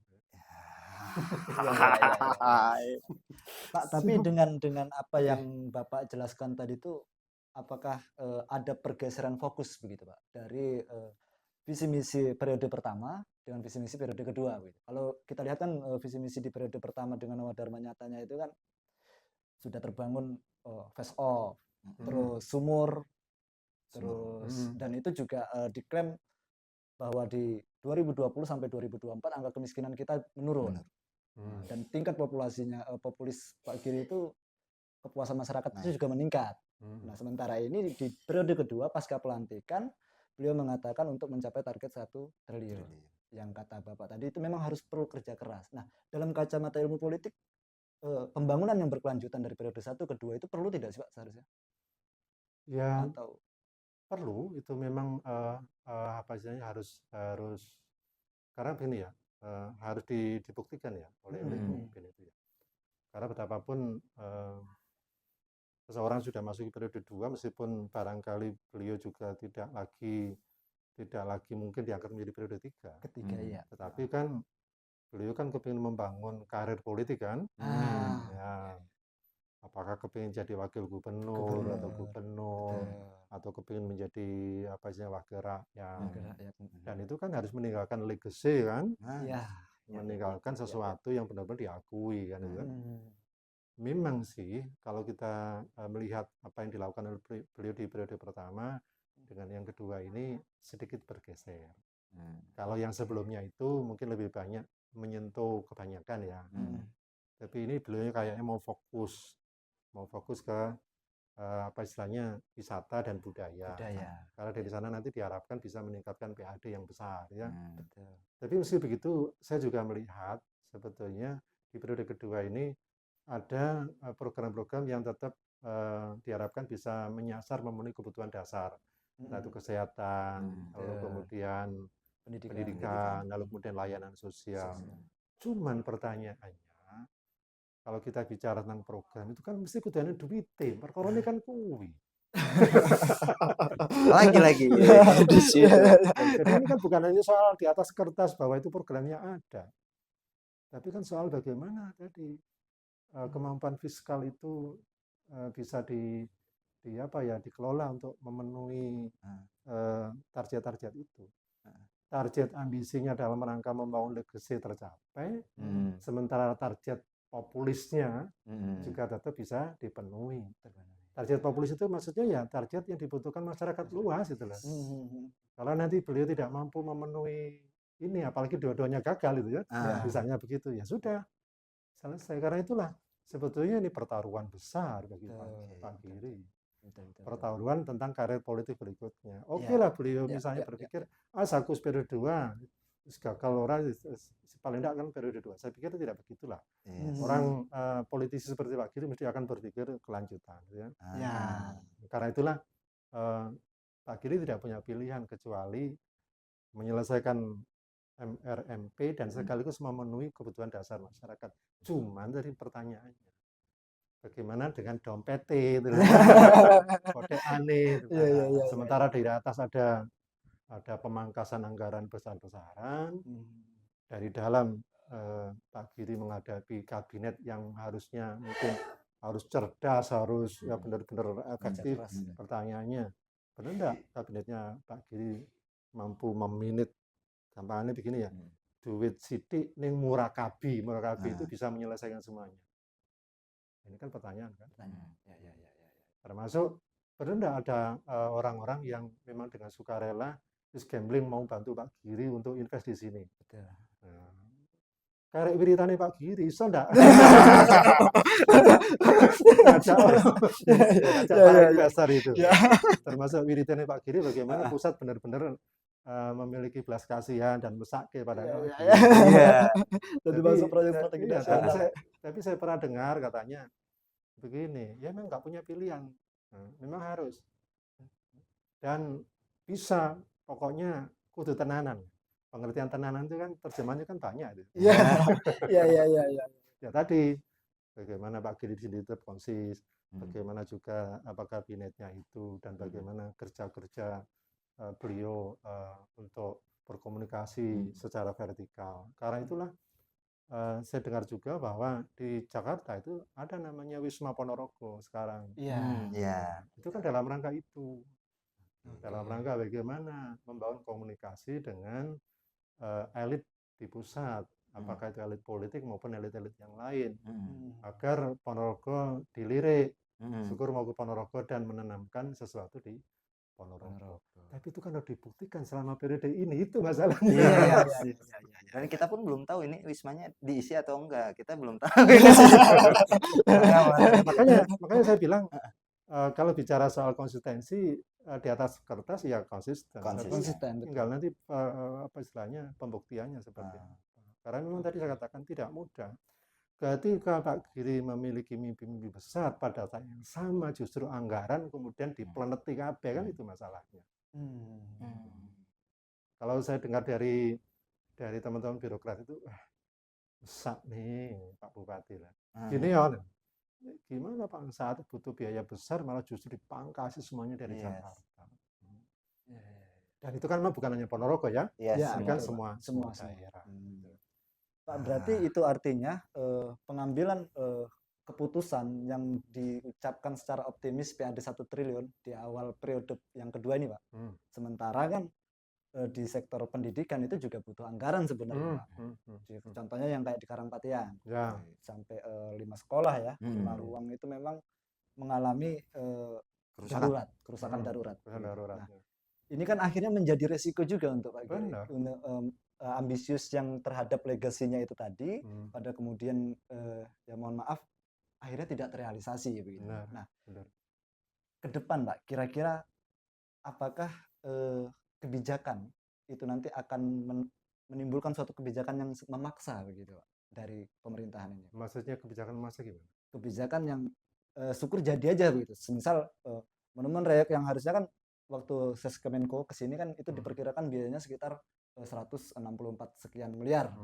Pak, tapi dengan apa yang Bapak jelaskan tadi itu, apakah ada pergeseran fokus begitu Pak dari visi misi periode pertama dengan visi misi periode kedua gitu. Kalau kita lihat kan visi misi di periode pertama dengan Nawadharma Nyatanya itu kan sudah terbangun face off, terus sumur, terus dan itu juga diklaim bahwa di 2020 sampai 2024 angka kemiskinan kita menurun. Dan tingkat populasinya populis Pak Giri itu kepuasan masyarakat itu juga meningkat. Nah, sementara ini di periode kedua pasca pelantikan beliau mengatakan untuk mencapai target 1 triliun. Yang kata Bapak tadi itu memang harus perlu kerja keras. Nah, dalam kacamata ilmu politik pembangunan yang berkelanjutan dari periode 1 ke 2 itu perlu tidak sih Pak seharusnya? Ya, Atau perlu, itu memang apa istilahnya harus karena begini ya, harus dibuktikan ya oleh pemimpin itu ya. Karena betapapun seseorang sudah masuk ke periode 2 meskipun barangkali beliau juga tidak lagi mungkin dianggap menjadi periode 3. ketiga ya. Tetapi kan beliau kan kepingin membangun karir politik kan. Ya, apakah kepingin jadi wakil gubernur atau gubernur atau kepingin menjadi apa sih wakil rakyat. Dan itu kan harus meninggalkan legacy kan. Meninggalkan sesuatu yang benar-benar diakui kan itu kan. Memang sih kalau kita melihat apa yang dilakukan oleh beliau di periode pertama dengan yang kedua ini sedikit bergeser. Kalau yang sebelumnya itu mungkin lebih banyak menyentuh kebanyakan ya. Tapi ini beliau kayaknya mau fokus ke apa istilahnya wisata dan budaya. Karena dari sana nanti diharapkan bisa meningkatkan PAD yang besar ya. Tapi meski begitu saya juga melihat sebetulnya di periode kedua ini ada program-program yang tetap diharapkan bisa menyasar memenuhi kebutuhan dasar, yaitu kesehatan, lalu kemudian pendidikan, lalu kemudian layanan sosial. Cuman pertanyaannya, kalau kita bicara tentang program itu kan mesti kudanya duit, perkara ini kan kuwi. Lagi-lagi di situ. Jadi ini kan bukan hanya soal di atas kertas bahwa itu programnya ada, tapi kan soal bagaimana tadi kemampuan fiskal itu bisa dikelola untuk memenuhi target-target itu. Target ambisinya dalam rangka membangun legacy tercapai, sementara target populisnya juga tetap bisa dipenuhi. Target populis itu maksudnya ya target yang dibutuhkan masyarakat luas itu lah. Kalau nanti beliau tidak mampu memenuhi ini, apalagi dua-duanya gagal itu ya, misalnya begitu ya sudah selesai. Karena itulah sebetulnya ini pertaruhan besar bagi Pak Giri. Pertaruhan tentang karir politik berikutnya. Oke lah beliau misalnya berpikir, sakus periode 2, gagal orang, paling tidak kan periode 2. Saya pikir itu tidak begitulah. Orang politisi seperti Pak Giri mesti akan berpikir kelanjutan. Ya. Karena itulah Pak Giri tidak punya pilihan kecuali menyelesaikan MRMP dan sekaligus memenuhi kebutuhan dasar masyarakat. Cuman dari pertanyaannya, bagaimana dengan dompet itu, kode aneh. Sementara di atas ada pemangkasan anggaran besar-besaran. Dari dalam Pak Giri menghadapi kabinet yang harusnya mungkin harus cerdas, harus ya benar-benar efektif. Pertanyaannya, benar enggak kabinetnya Pak Giri mampu meminit, gampangnya begini ya, duit sidik ning murakabi itu bisa menyelesaikan semuanya. Ini kan pertanyaan kan. Termasuk benar enggak ada orang-orang yang memang dengan sukarela terus gambling mau bantu Pak Giri untuk invest di sini. Karek wiritane Pak Giri iso ndak? Ngajak para investor itu. Termasuk wiritane Pak Giri bagaimana pusat benar-benar memiliki belas kasihan dan mesake pada jadi masuk proyek strategi nasional. Tapi saya pernah dengar katanya begini, ya memang nggak punya pilihan, memang harus dan bisa, pokoknya kudu tenanan. Pengertian tenanan itu kan terjemahnya kan banyak itu. Ya tadi bagaimana Pak Giri sendiri tetap konsis, bagaimana juga apa kabinetnya itu dan bagaimana kerja-kerja beliau untuk berkomunikasi secara vertikal. Karena itulah saya dengar juga bahwa di Jakarta itu ada namanya Wisma Ponorogo sekarang. Itu kan dalam rangka itu. Dalam rangka bagaimana membangun komunikasi dengan elit di pusat, apakah itu elit politik maupun elit-elit yang lain, agar Ponorogo dilirik, syukur mau ke Ponorogo dan menanamkan sesuatu di Ponorogo. Tapi itu kan harus dibuktikan selama periode ini, itu masalahnya. Iya. Dan kita pun belum tahu ini wismanya diisi atau enggak, kita belum tahu. Makanya saya bilang kalau bicara soal konsistensi di atas kertas ya konsisten. Konsisten, Tinggal nanti apa istilahnya pembuktiannya seperti apa. Karena memang tadi saya katakan tidak mudah. Ketika Pak Giri memiliki mimpi-mimpi besar pada saat yang sama, justru anggaran kemudian dipleneti kabeh, kan itu masalahnya. Kalau saya dengar dari teman-teman birokrat itu, besar nih Pak Bupati lah. Gini ya, gimana Pak, saat butuh biaya besar malah justru dipangkasi semuanya dari Jakarta. Dan itu kan memang bukan hanya Ponorogo ya, ini kan semua daerah. Pak, berarti itu artinya pengambilan keputusan yang diucapkan secara optimis PAD 1 triliun di awal periode yang kedua ini, Pak. Sementara kan di sektor pendidikan itu juga butuh anggaran sebenarnya, Pak. Contohnya yang kayak di Karangpatean, sampai 5 sekolah ya, 5 ruang itu memang mengalami kerusakan darurat. Nah, ini kan akhirnya menjadi resiko juga untuk Pak Giri. Ambisius yang terhadap legasinya itu tadi, pada kemudian ya mohon maaf akhirnya tidak terrealisasi begitu. Nah, ke depan Pak, kira-kira apakah kebijakan itu nanti akan menimbulkan suatu kebijakan yang memaksa begitu Pak dari pemerintahan ini? Maksudnya kebijakan memaksa gimana? Kebijakan yang syukur jadi aja begitu. Misal teman-teman Reyek yang harusnya kan waktu Seskemenko kesini kan itu diperkirakan biayanya sekitar 164 sekian miliar.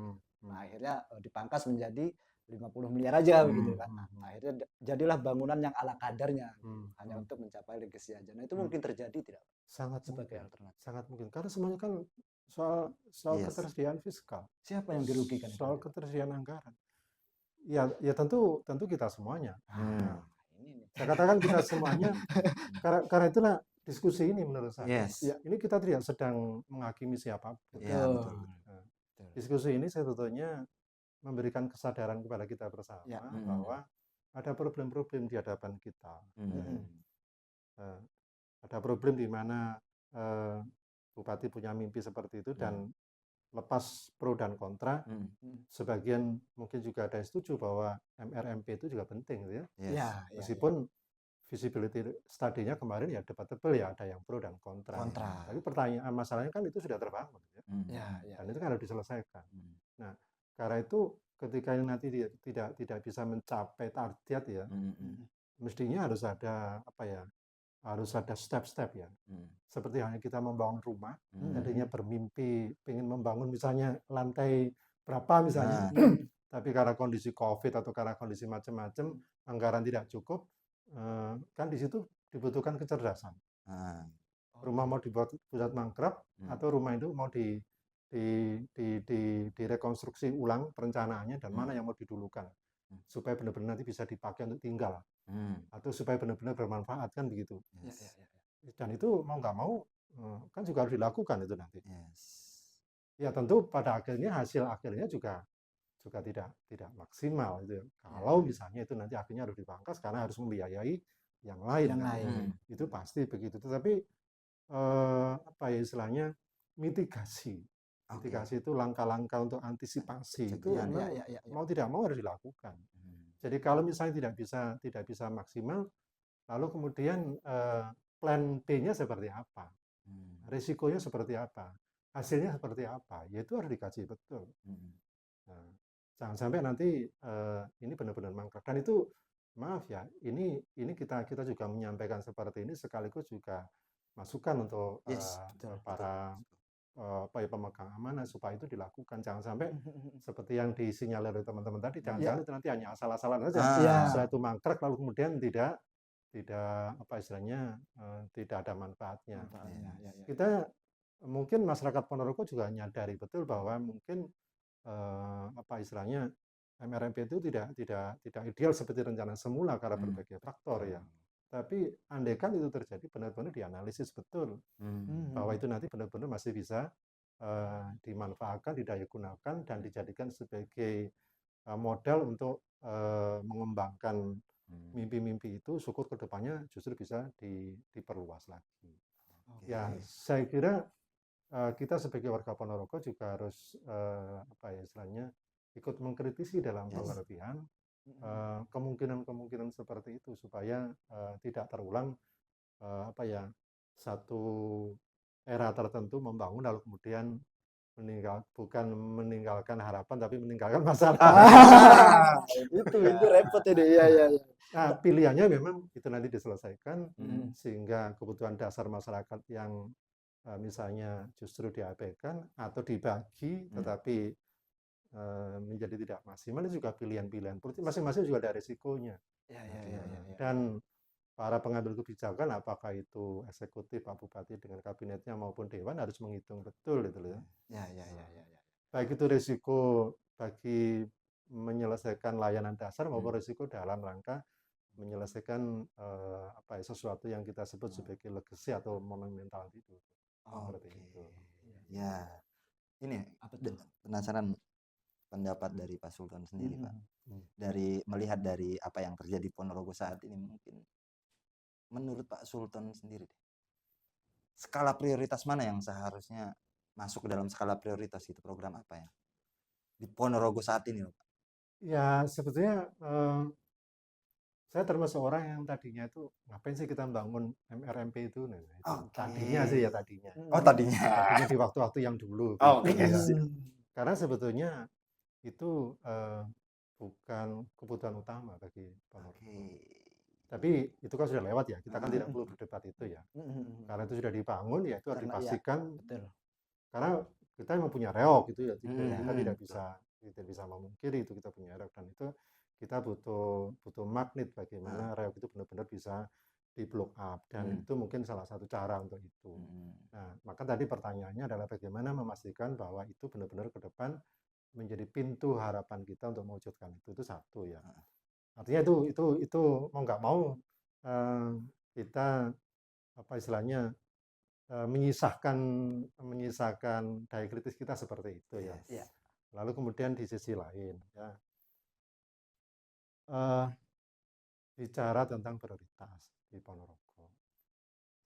Nah, akhirnya dipangkas menjadi 50 miliar aja begitu kan. Nah, akhirnya jadilah bangunan yang ala kadarnya hanya untuk mencapai legasi aja. Nah, itu mungkin terjadi tidak? Sangat sebagai mungkin. alternatif. Sangat mungkin. Karena semuanya kan soal ketersediaan fiskal. Siapa yang dirugikan? Soal ketersediaan anggaran. Ya tentu kita semuanya. Saya katakan kita semuanya karena itulah diskusi ini menurut saya. Ya, ini kita tidak sedang menghakimi siapapun. Diskusi ini sebetulnya memberikan kesadaran kepada kita bersama bahwa ada problem-problem di hadapan kita. Ada problem di mana Bupati punya mimpi seperti itu dan lepas pro dan kontra, sebagian mungkin juga ada yang setuju bahwa MRMP itu juga penting, gitu ya. Meskipun visibility study-nya kemarin ya debatable ya, ada yang pro dan kontra. Tapi pertanyaan masalahnya kan itu sudah terbangun, dan itu kan harus diselesaikan. Nah, karena itu ketika ini nanti tidak bisa mencapai target ya, mestinya harus ada harus ada step-step ya. Seperti halnya kita membangun rumah, tadinya bermimpi ingin membangun misalnya lantai berapa misalnya, tapi karena kondisi COVID atau karena kondisi macam-macam, anggaran tidak cukup, kan di situ dibutuhkan kecerdasan. Rumah mau dibuat pusat mangkrak atau rumah itu mau direkonstruksi ulang perencanaannya dan mana yang mau didulukan supaya benar-benar nanti bisa dipakai untuk tinggal atau supaya benar-benar bermanfaat, kan begitu. Dan itu mau nggak mau kan juga harus dilakukan itu nanti. Ya tentu pada akhirnya hasil akhirnya juga tidak maksimal gitu. Kalau misalnya itu nanti akhirnya harus dipangkas karena harus membiayai yang lain. Itu pasti begitu. Tetapi istilahnya mitigasi itu langkah-langkah untuk antisipasi itu mau tidak mau harus dilakukan. Jadi kalau misalnya tidak bisa maksimal, lalu kemudian plan B-nya seperti apa, risikonya seperti apa, hasilnya seperti apa, ya itu harus dikaji betul. Nah, jangan sampai nanti ini benar-benar mangkrak. Dan itu maaf ya, ini kita juga menyampaikan seperti ini sekaligus juga masukan untuk para pemegang amanah supaya itu dilakukan. Jangan sampai seperti yang disinyalir oleh teman-teman tadi, jangan-jangan itu nanti hanya asal-asalan saja. Setelah itu mangkrak lalu kemudian tidak tidak ada manfaatnya. Kita mungkin masyarakat Ponorogo juga menyadari betul bahwa mungkin MRMP itu tidak ideal seperti rencana semula karena berbagai faktor ya. Tapi andaikan itu terjadi, benar-benar dianalisis betul bahwa itu nanti benar-benar masih bisa dimanfaatkan, didayagunakan, dan dijadikan sebagai modal untuk mengembangkan mimpi-mimpi itu, syukur kedepannya justru bisa diperluas lagi. Ya, saya kira kita sebagai warga Ponorogo juga harus apa ya istilahnya ikut mengkritisi dalam pengertian kemungkinan-kemungkinan seperti itu supaya tidak terulang apa ya satu era tertentu membangun lalu kemudian bukan meninggalkan harapan tapi meninggalkan masalah. Itu repot ya deh. Iya. Nah, pilihannya memang itu nanti diselesaikan sehingga kebutuhan dasar masyarakat yang misalnya justru diabaikan atau dibagi tetapi menjadi tidak maksimal, itu juga pilihan-pilihan politik, masing-masing juga ada risikonya. Dan para pengambil kebijakan, apakah itu eksekutif, Pak Bupati dengan kabinetnya maupun Dewan, harus menghitung betul itu loh ya. Baik itu risiko bagi menyelesaikan layanan dasar maupun risiko dalam rangka menyelesaikan apa ya, sesuatu yang kita sebut sebagai legacy atau monumental itu. Seperti itu. Ya, ini penasaran pendapat dari Pak Sultan sendiri, Pak. Dari melihat dari apa yang terjadi di Ponorogo saat ini, mungkin menurut Pak Sultan sendiri, skala prioritas mana yang seharusnya masuk ke dalam skala prioritas itu, program apa ya di Ponorogo saat ini, Pak? Ya, sebetulnya saya termasuk orang yang tadinya itu ngapain sih kita bangun MRMP itu? Nah, itu tadinya sih ya tadinya. Tadinya di waktu-waktu yang dulu. Karena sebetulnya itu bukan kebutuhan utama bagi Ponorogo. Tapi itu kan sudah lewat ya, kita kan tidak perlu berdebat itu ya. Karena itu sudah dibangun ya itu harus dipastikan. Karena kita memang punya reok gitu ya, kita tidak bisa memungkiri itu kita punya reok, dan itu kita butuh magnet bagaimana reok itu benar-benar bisa di blow up, dan itu mungkin salah satu cara untuk itu. Nah, maka tadi pertanyaannya adalah bagaimana memastikan bahwa itu benar-benar ke depan menjadi pintu harapan kita untuk mewujudkan itu satu ya. Artinya itu mau nggak mau kita apa istilahnya menyisakan daya kritis kita seperti itu ya. Lalu kemudian di sisi lain ya bicara tentang prioritas di Ponorogo.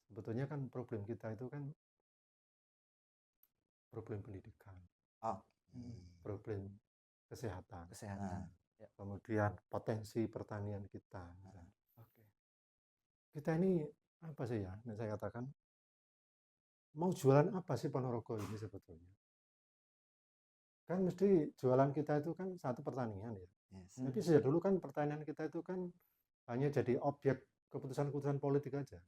Sebetulnya kan problem kita itu kan problem pendidikan, problem kesehatan. Kemudian potensi pertanian kita. Kita ini apa sih ya? Saya katakan mau jualan apa sih Ponorogo ini sebetulnya? Kan mesti jualan kita itu kan satu pertanian ya. Tapi sejak dulu kan pertanian kita itu kan hanya jadi objek keputusan-keputusan politik aja.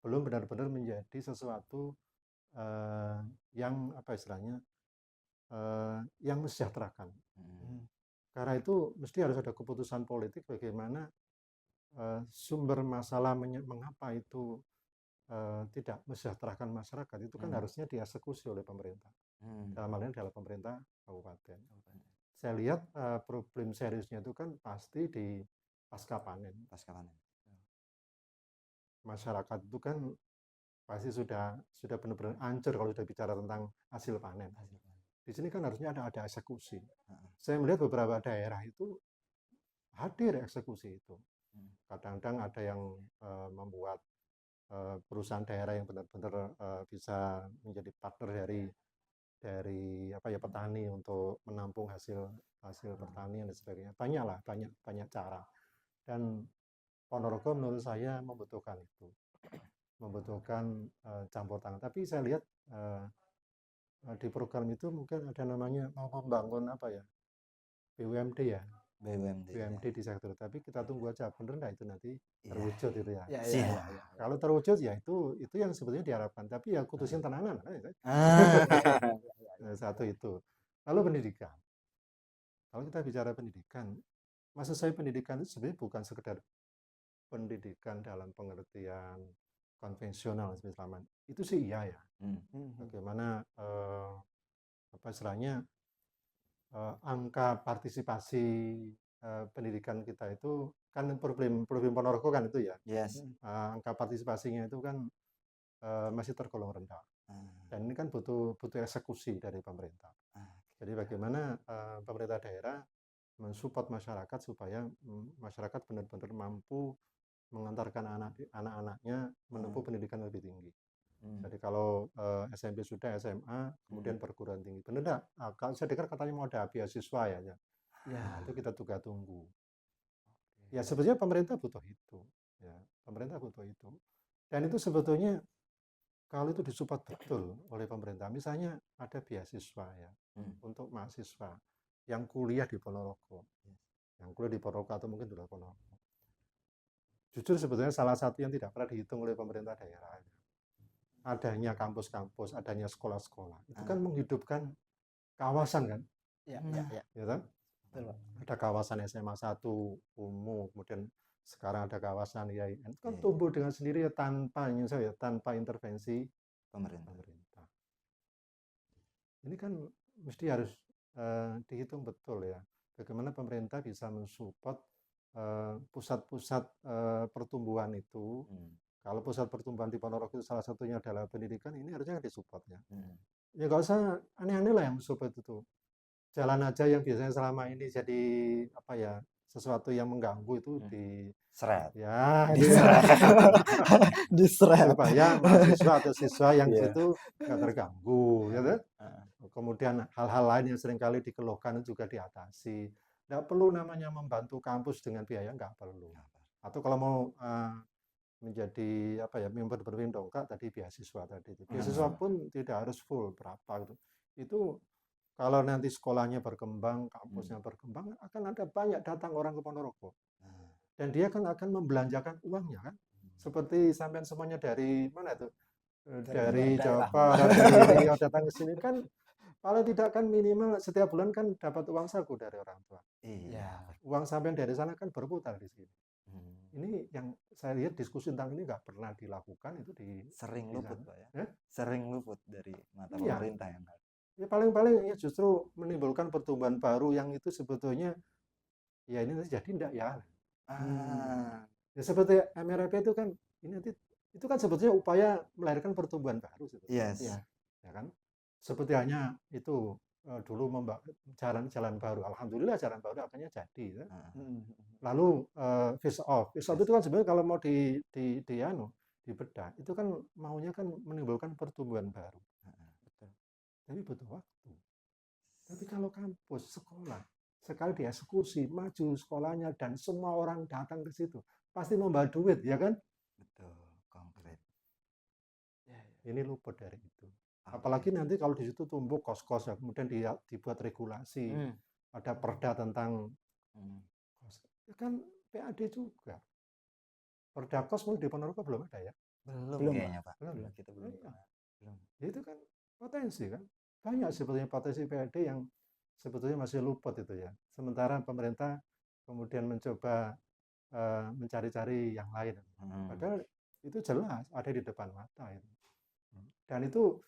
Belum benar-benar menjadi sesuatu yang apa istilahnya yang mesejahterakan. Karena itu mesti harus ada keputusan politik bagaimana sumber masalah mengapa itu tidak mesejahterakan masyarakat itu kan harusnya dieksekusi oleh pemerintah. Dalam hal ini adalah pemerintah kabupaten. Saya lihat problem seriusnya itu kan pasti di pasca panen. Masyarakat itu kan pasti sudah benar-benar hancur kalau sudah bicara tentang hasil panen. Di sini kan harusnya ada eksekusi. Saya melihat beberapa daerah itu hadir eksekusi itu. Kadang-kadang ada yang membuat perusahaan daerah yang benar-benar bisa menjadi partner dari apa ya petani untuk menampung hasil pertanian dan sebagainya. Banyak cara. Dan Ponorogo menurut saya membutuhkan itu, membutuhkan campur tangan. Tapi saya lihat di program itu mungkin ada namanya mau membangun apa ya BUMD ya. BUMD di sektor, tapi kita tunggu aja bener nggak itu nanti terwujud itu ya. Kalau terwujud ya itu yang sebetulnya diharapkan, tapi ya kutusin tenanan. Satu itu. Lalu pendidikan. Kalau kita bicara pendidikan, maksud saya pendidikan itu sebenarnya bukan sekedar pendidikan dalam pengertian konvensional selama itu sih iya ya. Bagaimana apa istilahnya angka partisipasi pendidikan kita itu kan problem Ponorogo kan itu ya. Yes. Angka partisipasinya itu kan masih tergolong rendah. Dan ini kan butuh eksekusi dari pemerintah. Jadi bagaimana pemerintah daerah mensupport masyarakat supaya masyarakat benar-benar mampu mengantarkan anak-anaknya menempuh pendidikan lebih tinggi. Jadi kalau SMP sudah, SMA, kemudian perguruan tinggi. Benar enggak? Kalau saya dengar katanya mau ada beasiswa ya. Nah, itu kita juga tunggu. Ya sebetulnya pemerintah butuh itu. Ya, pemerintah butuh itu. Dan itu sebetulnya kalau itu disupport betul oleh pemerintah, misalnya ada beasiswa ya untuk mahasiswa yang kuliah di Ponorogo, atau mungkin di luar Ponorogo. Jujur sebetulnya salah satu yang tidak pernah dihitung oleh pemerintah daerah, adanya kampus-kampus, adanya sekolah-sekolah, itu kan menghidupkan kawasan kan, Ya kan? Ada kawasan SMA 1 umum, kemudian sekarang ada kawasan IAIN, itu kan tumbuh dengan sendiri tanpa intervensi pemerintah. Ini kan mesti harus dihitung betul ya, bagaimana pemerintah bisa mensupport pusat-pusat pertumbuhan itu. Kalau pusat pertumbuhan di Ponorogo itu salah satunya adalah pendidikan, ini harusnya disupport ya. Ya nggak usah aneh-aneh lah yang support itu. Jalan aja yang biasanya selama ini jadi apa ya, sesuatu yang mengganggu itu Seret. Ya, diseret. supaya mahasiswa atau siswa yang situ nggak terganggu, ya kan? Kemudian hal-hal lain yang seringkali dikeluhkan juga diatasi. Nggak perlu namanya membantu kampus dengan biaya, nggak perlu. Atau kalau mau menjadi apa ya, member berwindongkak tadi beasiswa tadi. Beasiswa pun tidak harus full berapa gitu. Itu kalau nanti sekolahnya berkembang, kampusnya berkembang, akan ada banyak datang orang ke Ponorogo. Dan dia kan akan membelanjakan uangnya kan. Seperti sampean semuanya dari mana itu? Dari Jawa Barat, dari Riau datang ke sini kan paling tidak kan minimal setiap bulan kan dapat uang saku dari orang tua. Iya. Uang sampean dari sana kan berputar di sini. Ini yang saya lihat diskusi tentang ini nggak pernah dilakukan itu sering luput Pak ya. Eh? Sering luput dari mata pemerintah yang ya paling-paling ya justru menimbulkan pertumbuhan baru yang itu sebetulnya ya ini nanti jadi enggak ya. Ya seperti MRP itu kan ini nanti itu kan sebetulnya upaya melahirkan pertumbuhan baru sebetulnya. Yes. Ya kan? Seperti hanya itu dulu jalan baru. Alhamdulillah jalan baru akhirnya jadi. Ya. Lalu face off itu kan sebenarnya kalau mau dibedah itu kan maunya kan menimbulkan pertumbuhan baru. Tapi butuh waktu. Tapi kalau kampus, sekolah, sekali dieksekusi, maju sekolahnya dan semua orang datang ke situ, pasti membawa duit, ya kan? Betul, konkret. Ini luput dari itu. Apalagi nanti kalau di situ tumbuh kos-kos, ya, kemudian dibuat regulasi, ada perda tentang kos. Ya kan PAD juga. Perda kos di Ponorogo belum ada ya? Belum kayaknya Pak. Belum. Kita belum. Itu kan potensi kan. Banyak sebetulnya potensi PAD yang sebetulnya masih luput itu ya. Sementara pemerintah kemudian mencoba mencari-cari yang lain. Padahal itu jelas ada di depan mata itu. Dan itu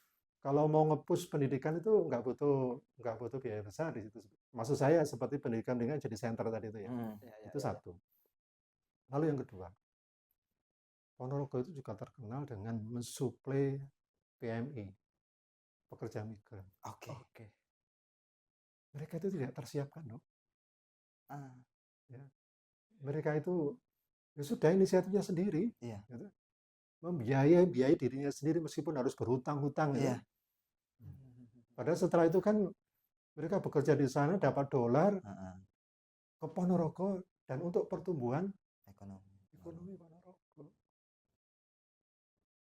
kalau mau nge-push pendidikan itu nggak butuh biaya besar di situ. Maksud saya seperti pendidikan dengan jadi center tadi itu ya. Itu satu. Lalu yang kedua, Ponorogo itu juga terkenal dengan mensuplai PMI, pekerja migran. Oke. Mereka itu tidak tersiapkan dong. Ya. Mereka itu ya sudah inisiatifnya sendiri, gitu. Membiayai dirinya sendiri meskipun harus berhutang-hutang. Gitu. Padahal setelah itu kan mereka bekerja di sana dapat dolar ke Ponorogo dan untuk pertumbuhan ekonomi Ponorogo.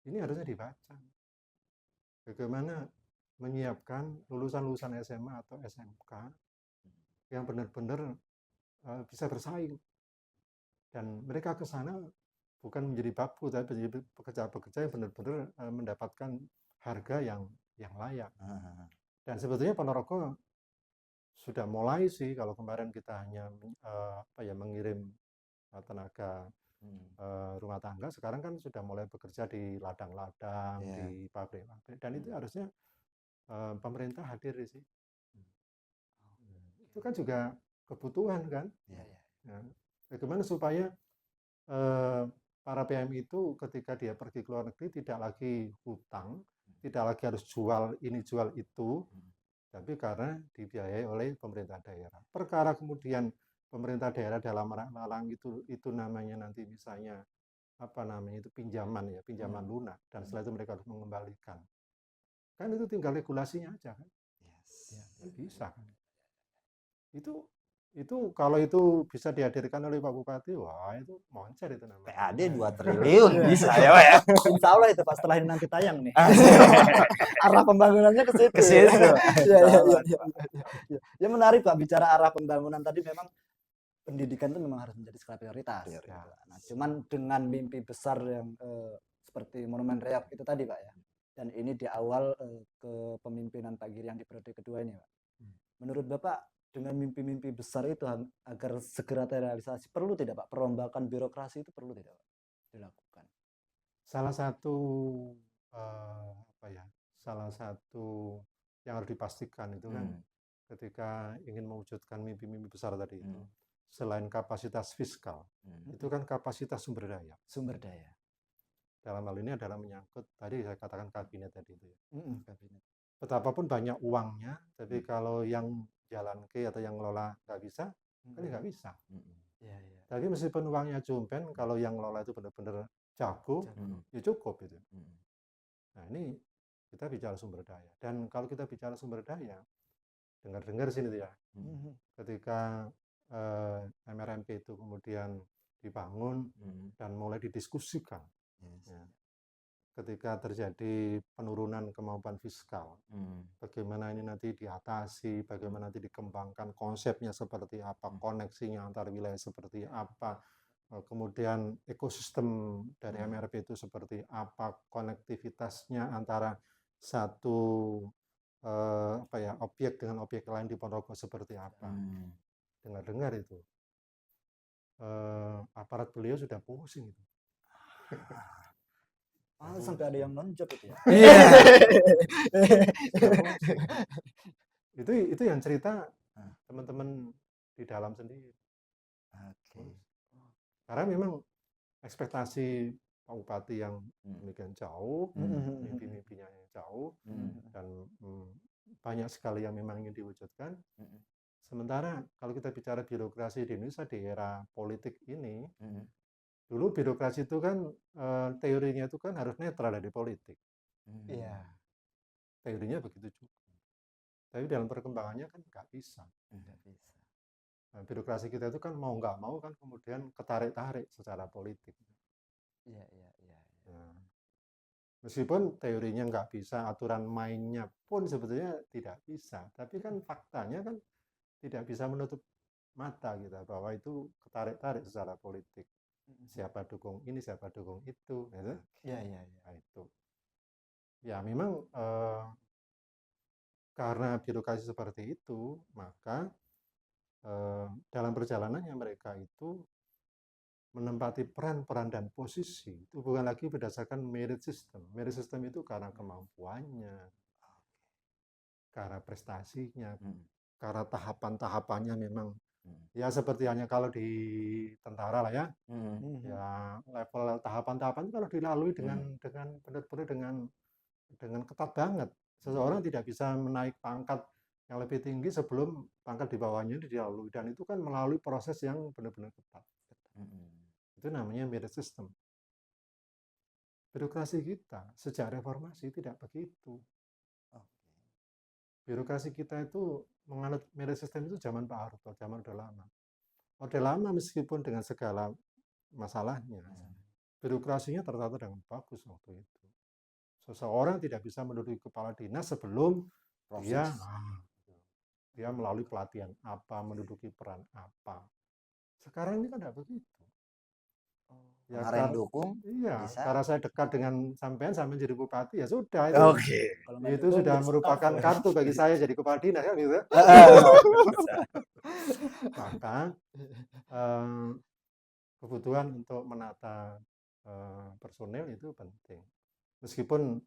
Ini harusnya dibaca. Bagaimana menyiapkan lulusan-lulusan SMA atau SMK yang benar-benar bisa bersaing. Dan mereka ke sana bukan menjadi baku, tapi menjadi pekerja-pekerja yang benar-benar mendapatkan harga yang layak. Dan sebetulnya Ponorogo sudah mulai sih, kalau kemarin kita hanya mengirim tenaga rumah tangga, sekarang kan sudah mulai bekerja di ladang-ladang, di pabrik-pabrik, dan itu harusnya pemerintah hadir di sini. Itu kan juga kebutuhan kan. Bagaimana supaya para PMI itu ketika dia pergi ke luar negeri tidak lagi hutang, tidak lagi harus jual ini jual itu, tapi karena dibiayai oleh pemerintah daerah. Perkara kemudian pemerintah daerah dalam lalang itu namanya nanti misalnya apa namanya itu pinjaman ya, pinjaman lunak, dan setelah itu mereka harus mengembalikan. Kan itu tinggal regulasinya aja kan. Kan bisa kan. Itu kalau itu bisa dihadirkan oleh Pak Bupati, wah itu moncer itu namanya. PAD 2 triliun bisa ya Pak ya. Insya Allah itu Pak setelah ini nanti tayang nih. Arah pembangunannya ke situ. Ke situ. Ya, ya menarik Pak bicara arah pembangunan tadi, memang pendidikan itu memang harus menjadi skala prioritas. Gitu. Nah, cuman dengan mimpi besar yang seperti Monumen Reog itu tadi Pak ya. Dan ini di awal kepemimpinan Pak Giri yang di periode kedua ini Pak. Menurut Bapak dengan mimpi-mimpi besar itu agar segera terrealisasi, perlu tidak Pak perombakan birokrasi itu perlu tidak Pak dilakukan? Salah satu apa ya? Salah satu yang harus dipastikan itu kan ketika ingin mewujudkan mimpi-mimpi besar tadi itu, selain kapasitas fiskal, itu kan kapasitas sumber daya. Sumber daya. Dalam hal ini adalah menyangkut tadi saya katakan kabinet tadi itu ya. Kabinet. Betapapun banyak uangnya, tapi kalau yang jalan ke atau yang ngelola nggak bisa, kan nggak bisa. Tapi meskipun uangnya jumpen, kalau yang ngelola itu benar-benar jago, ya cukup itu. Nah ini kita bicara sumber daya. Dan kalau kita bicara sumber daya, dengar-dengar sini tuh ya, ketika MRMP itu kemudian dibangun dan mulai didiskusikan, ya, ketika terjadi penurunan kemampuan fiskal, bagaimana ini nanti diatasi, bagaimana nanti dikembangkan konsepnya seperti apa, koneksinya antar wilayah seperti apa, kemudian ekosistem dari MRP itu seperti apa, konektivitasnya antara satu apa ya, objek dengan objek lain di Ponorogo seperti apa. Dengar-dengar itu aparat beliau sudah pusing itu. Sampai ada yang nonjok itu ya. Itu yang cerita teman-teman di dalam sendiri. Karena memang ekspektasi Pak Bupati yang demikian jauh, mimpi-mimpinya yang jauh, dan banyak sekali yang memang ingin diwujudkan. Sementara kalau kita bicara birokrasi di Indonesia di era politik ini, dulu birokrasi itu kan teorinya itu kan harus netral dari politik. Teorinya begitu juga. Tapi dalam perkembangannya kan nggak bisa. Nah, birokrasi kita itu kan mau nggak mau kan kemudian ketarik-tarik secara politik. Nah, meskipun teorinya nggak bisa, aturan mainnya pun sebetulnya tidak bisa. Tapi kan faktanya kan tidak bisa menutup mata kita bahwa itu ketarik-tarik secara politik. Siapa dukung ini, siapa dukung itu, gitu. Nah, itu. Ya memang karena birokrasi seperti itu, maka dalam perjalanannya mereka itu menempati peran-peran dan posisi itu bukan lagi berdasarkan merit system. Merit system itu karena kemampuannya, karena prestasinya, karena tahapan-tahapannya memang ya seperti hanya kalau di tentara lah ya, ya level tahapan-tahapan itu kalau dilalui dengan benar-benar dengan ketat banget. Seseorang tidak bisa menaik pangkat yang lebih tinggi sebelum pangkat di bawahnya dilalui, dan itu kan melalui proses yang benar-benar ketat. Itu namanya merit system. Birokrasi kita sejak reformasi tidak begitu. Birokrasi kita itu menganut merit system itu zaman Pak Harto, zaman Orde Lama. Orde Lama meskipun dengan segala masalahnya, birokrasinya tertata dengan bagus waktu itu. Seseorang tidak bisa menduduki kepala dinas sebelum dia melalui pelatihan apa, menduduki peran apa. Sekarang ini kan tidak begitu. Ya, kemarin dukung. Iya, karena saya dekat dengan sampean jadi bupati ya sudah itu. Itu sudah merupakan kartu bagi saya jadi kepala dinas kan gitu. Maka kebutuhan untuk menata personel itu penting. Meskipun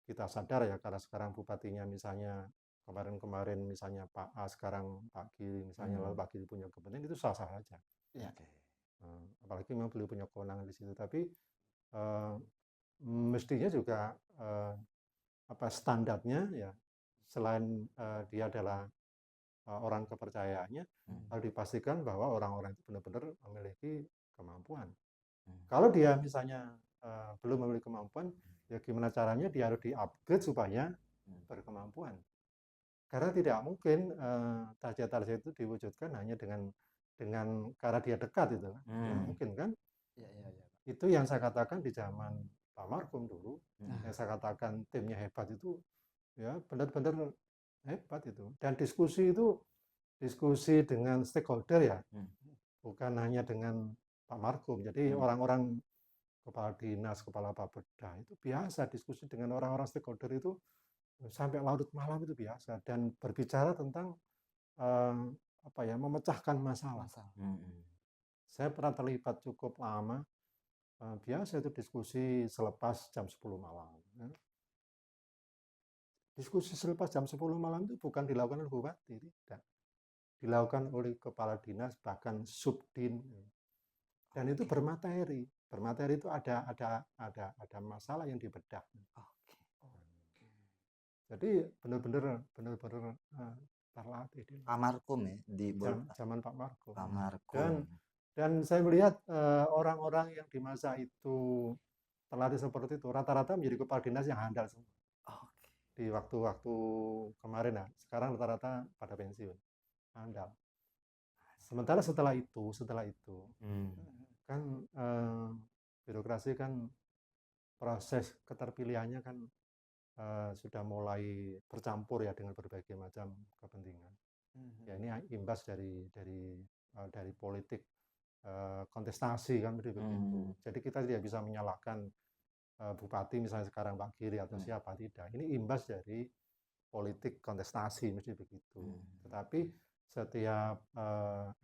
kita sadar ya karena sekarang bupatinya misalnya kemarin misalnya Pak A, sekarang Pak Giri misalnya, lalu Pak Giri punya kepentingan, itu sah-sah saja. Apalagi memang beliau punya kewenangan di situ. Tapi mestinya juga standarnya ya, selain dia adalah orang kepercayaannya, harus dipastikan bahwa orang-orang itu benar-benar memiliki kemampuan. Kalau dia misalnya belum memiliki kemampuan, ya gimana caranya dia harus di-upgrade supaya berkemampuan. Karena tidak mungkin target-target itu diwujudkan hanya dengan karena dia dekat itu. Tidak mungkin kan? Ya. Itu yang saya katakan di zaman Pak Markum dulu, yang saya katakan timnya hebat itu, ya benar-benar hebat itu. Dan diskusi dengan stakeholder ya, bukan hanya dengan Pak Markum. Jadi orang-orang kepala dinas, kepala Bapeda itu biasa diskusi dengan orang-orang stakeholder itu sampai larut malam itu biasa, dan berbicara tentang memecahkan masalah. Saya pernah terlibat cukup lama, biasa itu diskusi selepas jam 10 malam. Diskusi selepas jam 10 malam itu bukan dilakukan oleh bupati, tidak. Dilakukan oleh kepala dinas, bahkan subdin. Dan itu bermateri. Bermateri itu ada masalah yang dibedah. Jadi benar-benar terlatih. Pak Markum ya di zaman Pak Markum. Pak Markum. Dan saya melihat orang-orang yang di masa itu terlatih seperti itu rata-rata menjadi kepala dinas yang handal semua. Di waktu-waktu kemarin ya, sekarang rata-rata pada pensiun, handal. Sementara setelah itu kan birokrasi kan proses keterpilihannya kan sudah mulai bercampur ya dengan berbagai macam kepentingan. Ya ini imbas dari politik kontestasi kan begitu. Jadi kita tidak bisa menyalahkan bupati misalnya sekarang Pak Giri atau siapa, tidak. Ini imbas dari politik kontestasi mesti begitu. Tetapi setiap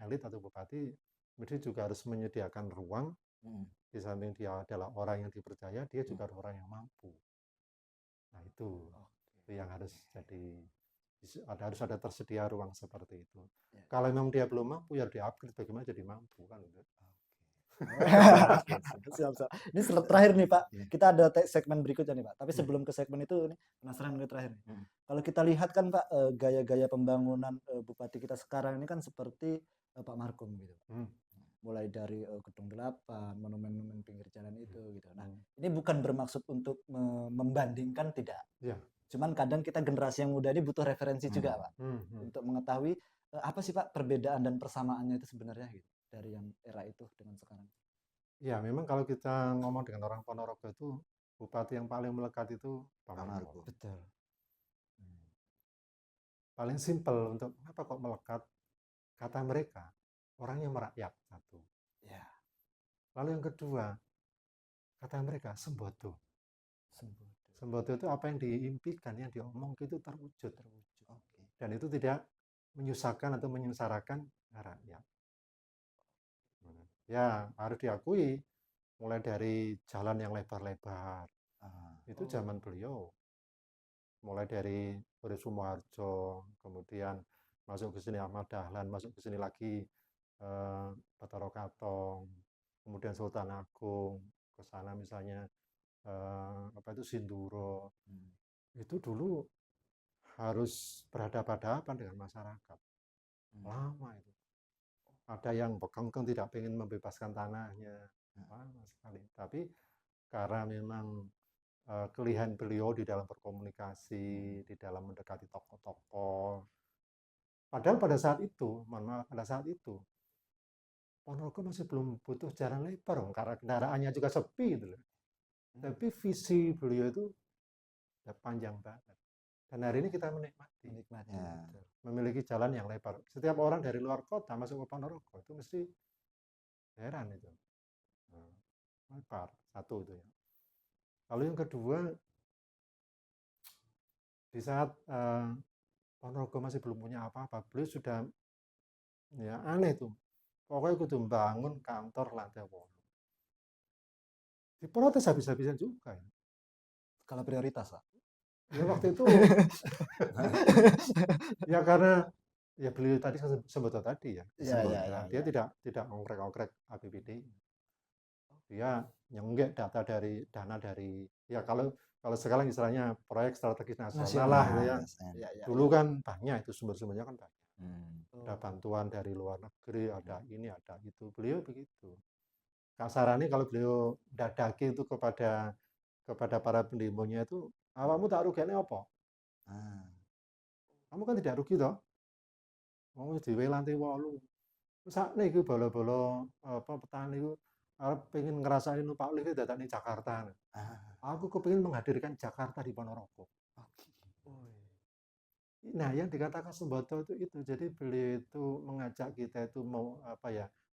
elit atau bupati mesti juga harus menyediakan ruang. Di samping dia adalah orang yang dipercaya, dia juga orang yang mampu. Nah itu yang harus harus ada tersedia ruang seperti itu. Kalau memang dia belum mampu, ya di-upgrade bagaimana jadi mampu kan. Siap. Ini terakhir nih Pak, kita ada segmen berikutnya nih Pak. Tapi sebelum ke segmen itu, ini penasaran nih terakhir. Kalau kita lihat kan Pak, gaya-gaya pembangunan bupati kita sekarang ini kan seperti Pak Markum gitu. Mulai dari Gedung 8, monumen-monumen pinggir jalan itu gitu. Nah, ini bukan bermaksud untuk membandingkan, tidak. Cuman kadang kita generasi yang muda ini butuh referensi juga Pak, untuk mengetahui apa sih Pak perbedaan dan persamaannya itu sebenarnya gitu, dari yang era itu dengan sekarang. Ya, memang kalau kita ngomong dengan orang Ponorogo itu, bupati yang paling melekat itu Pak Markum. Betul. Paling simpel untuk kenapa kok melekat, kata mereka orangnya merakyat, satu. Ya. Lalu yang kedua, kata mereka sembodo. Sembodo itu apa yang diimpikan, yang diomong itu terwujud. Dan itu tidak menyusahkan atau menyengsarakan rakyat. Ya, harus diakui, mulai dari jalan yang lebar-lebar, itu zaman beliau. Mulai dari Sumoharjo, kemudian masuk ke sini Ahmad Dahlan, masuk ke sini lagi Bathara Katong, kemudian Sultan Agung, ke sana misalnya Sinduro. Itu dulu harus berhadapan-hadapan dengan masyarakat. Lama itu. Ada yang bekengkeng tidak ingin membebaskan tanahnya, lama sekali. Tapi karena memang kelihan beliau di dalam berkomunikasi, di dalam mendekati tokoh-tokoh. Padahal pada saat itu Ponorogo masih belum butuh jalan lebar, karena kendaraannya juga sepi gitu loh. Tapi visi beliau itu ya panjang banget. Dan hari ini kita menikmati. Memiliki jalan yang lebar. Setiap orang dari luar kota masuk ke Ponorogo itu mesti heran itu. Lebar, satu itu ya. Lalu yang kedua, di saat Ponorogo masih belum punya apa-apa, beliau sudah, ya aneh tuh, pokoknya kudu bangun kantor lantai 8. Diprotes habis-habisan juga ya. Skala prioritas Pak. Ya waktu itu ya karena Ya beliau tadi sebut tadi ya. Iya. Dia tidak ngongkrek-ngongkrek APBD. Dia nyonggek dana dari ya kalau sekarang istilahnya proyek strategis nasional lah gitu ya. Dulu kan banyak itu sumber-sumbernya kan banyak. Ada bantuan dari luar negeri, ada ini, ada itu. Beliau begitu. Kasarannya kalau beliau dadaki itu kepada para pendemonya itu, awakmu tak rugiane apa? Kamu kan tidak rugi toh? Mau dhewe lantai 8. Sakne iku bolo-bolo petani iku arep pengen ngerasain numpak lift dadakne Jakarta. Aku kepingin menghadirkan Jakarta di Ponorogo. Nah, yang dikatakan Semboto itu. Jadi beliau itu mengajak kita itu mau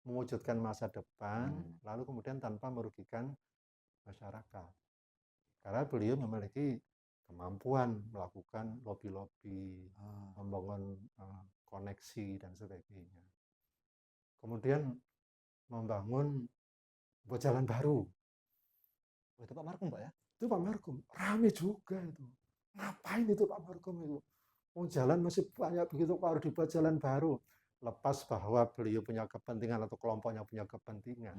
mewujudkan masa depan, lalu kemudian tanpa merugikan masyarakat. Karena beliau memiliki kemampuan melakukan lobby-lobby, membangun koneksi dan sebagainya. Kemudian membangun jalan baru. Itu Pak Markum, Pak ya? Itu Pak Markum, rame juga itu. Ngapain itu Pak Markum itu? Jalan masih banyak begitu, kok harus dibuat jalan baru. Lepas bahwa beliau punya kepentingan atau kelompoknya punya kepentingan.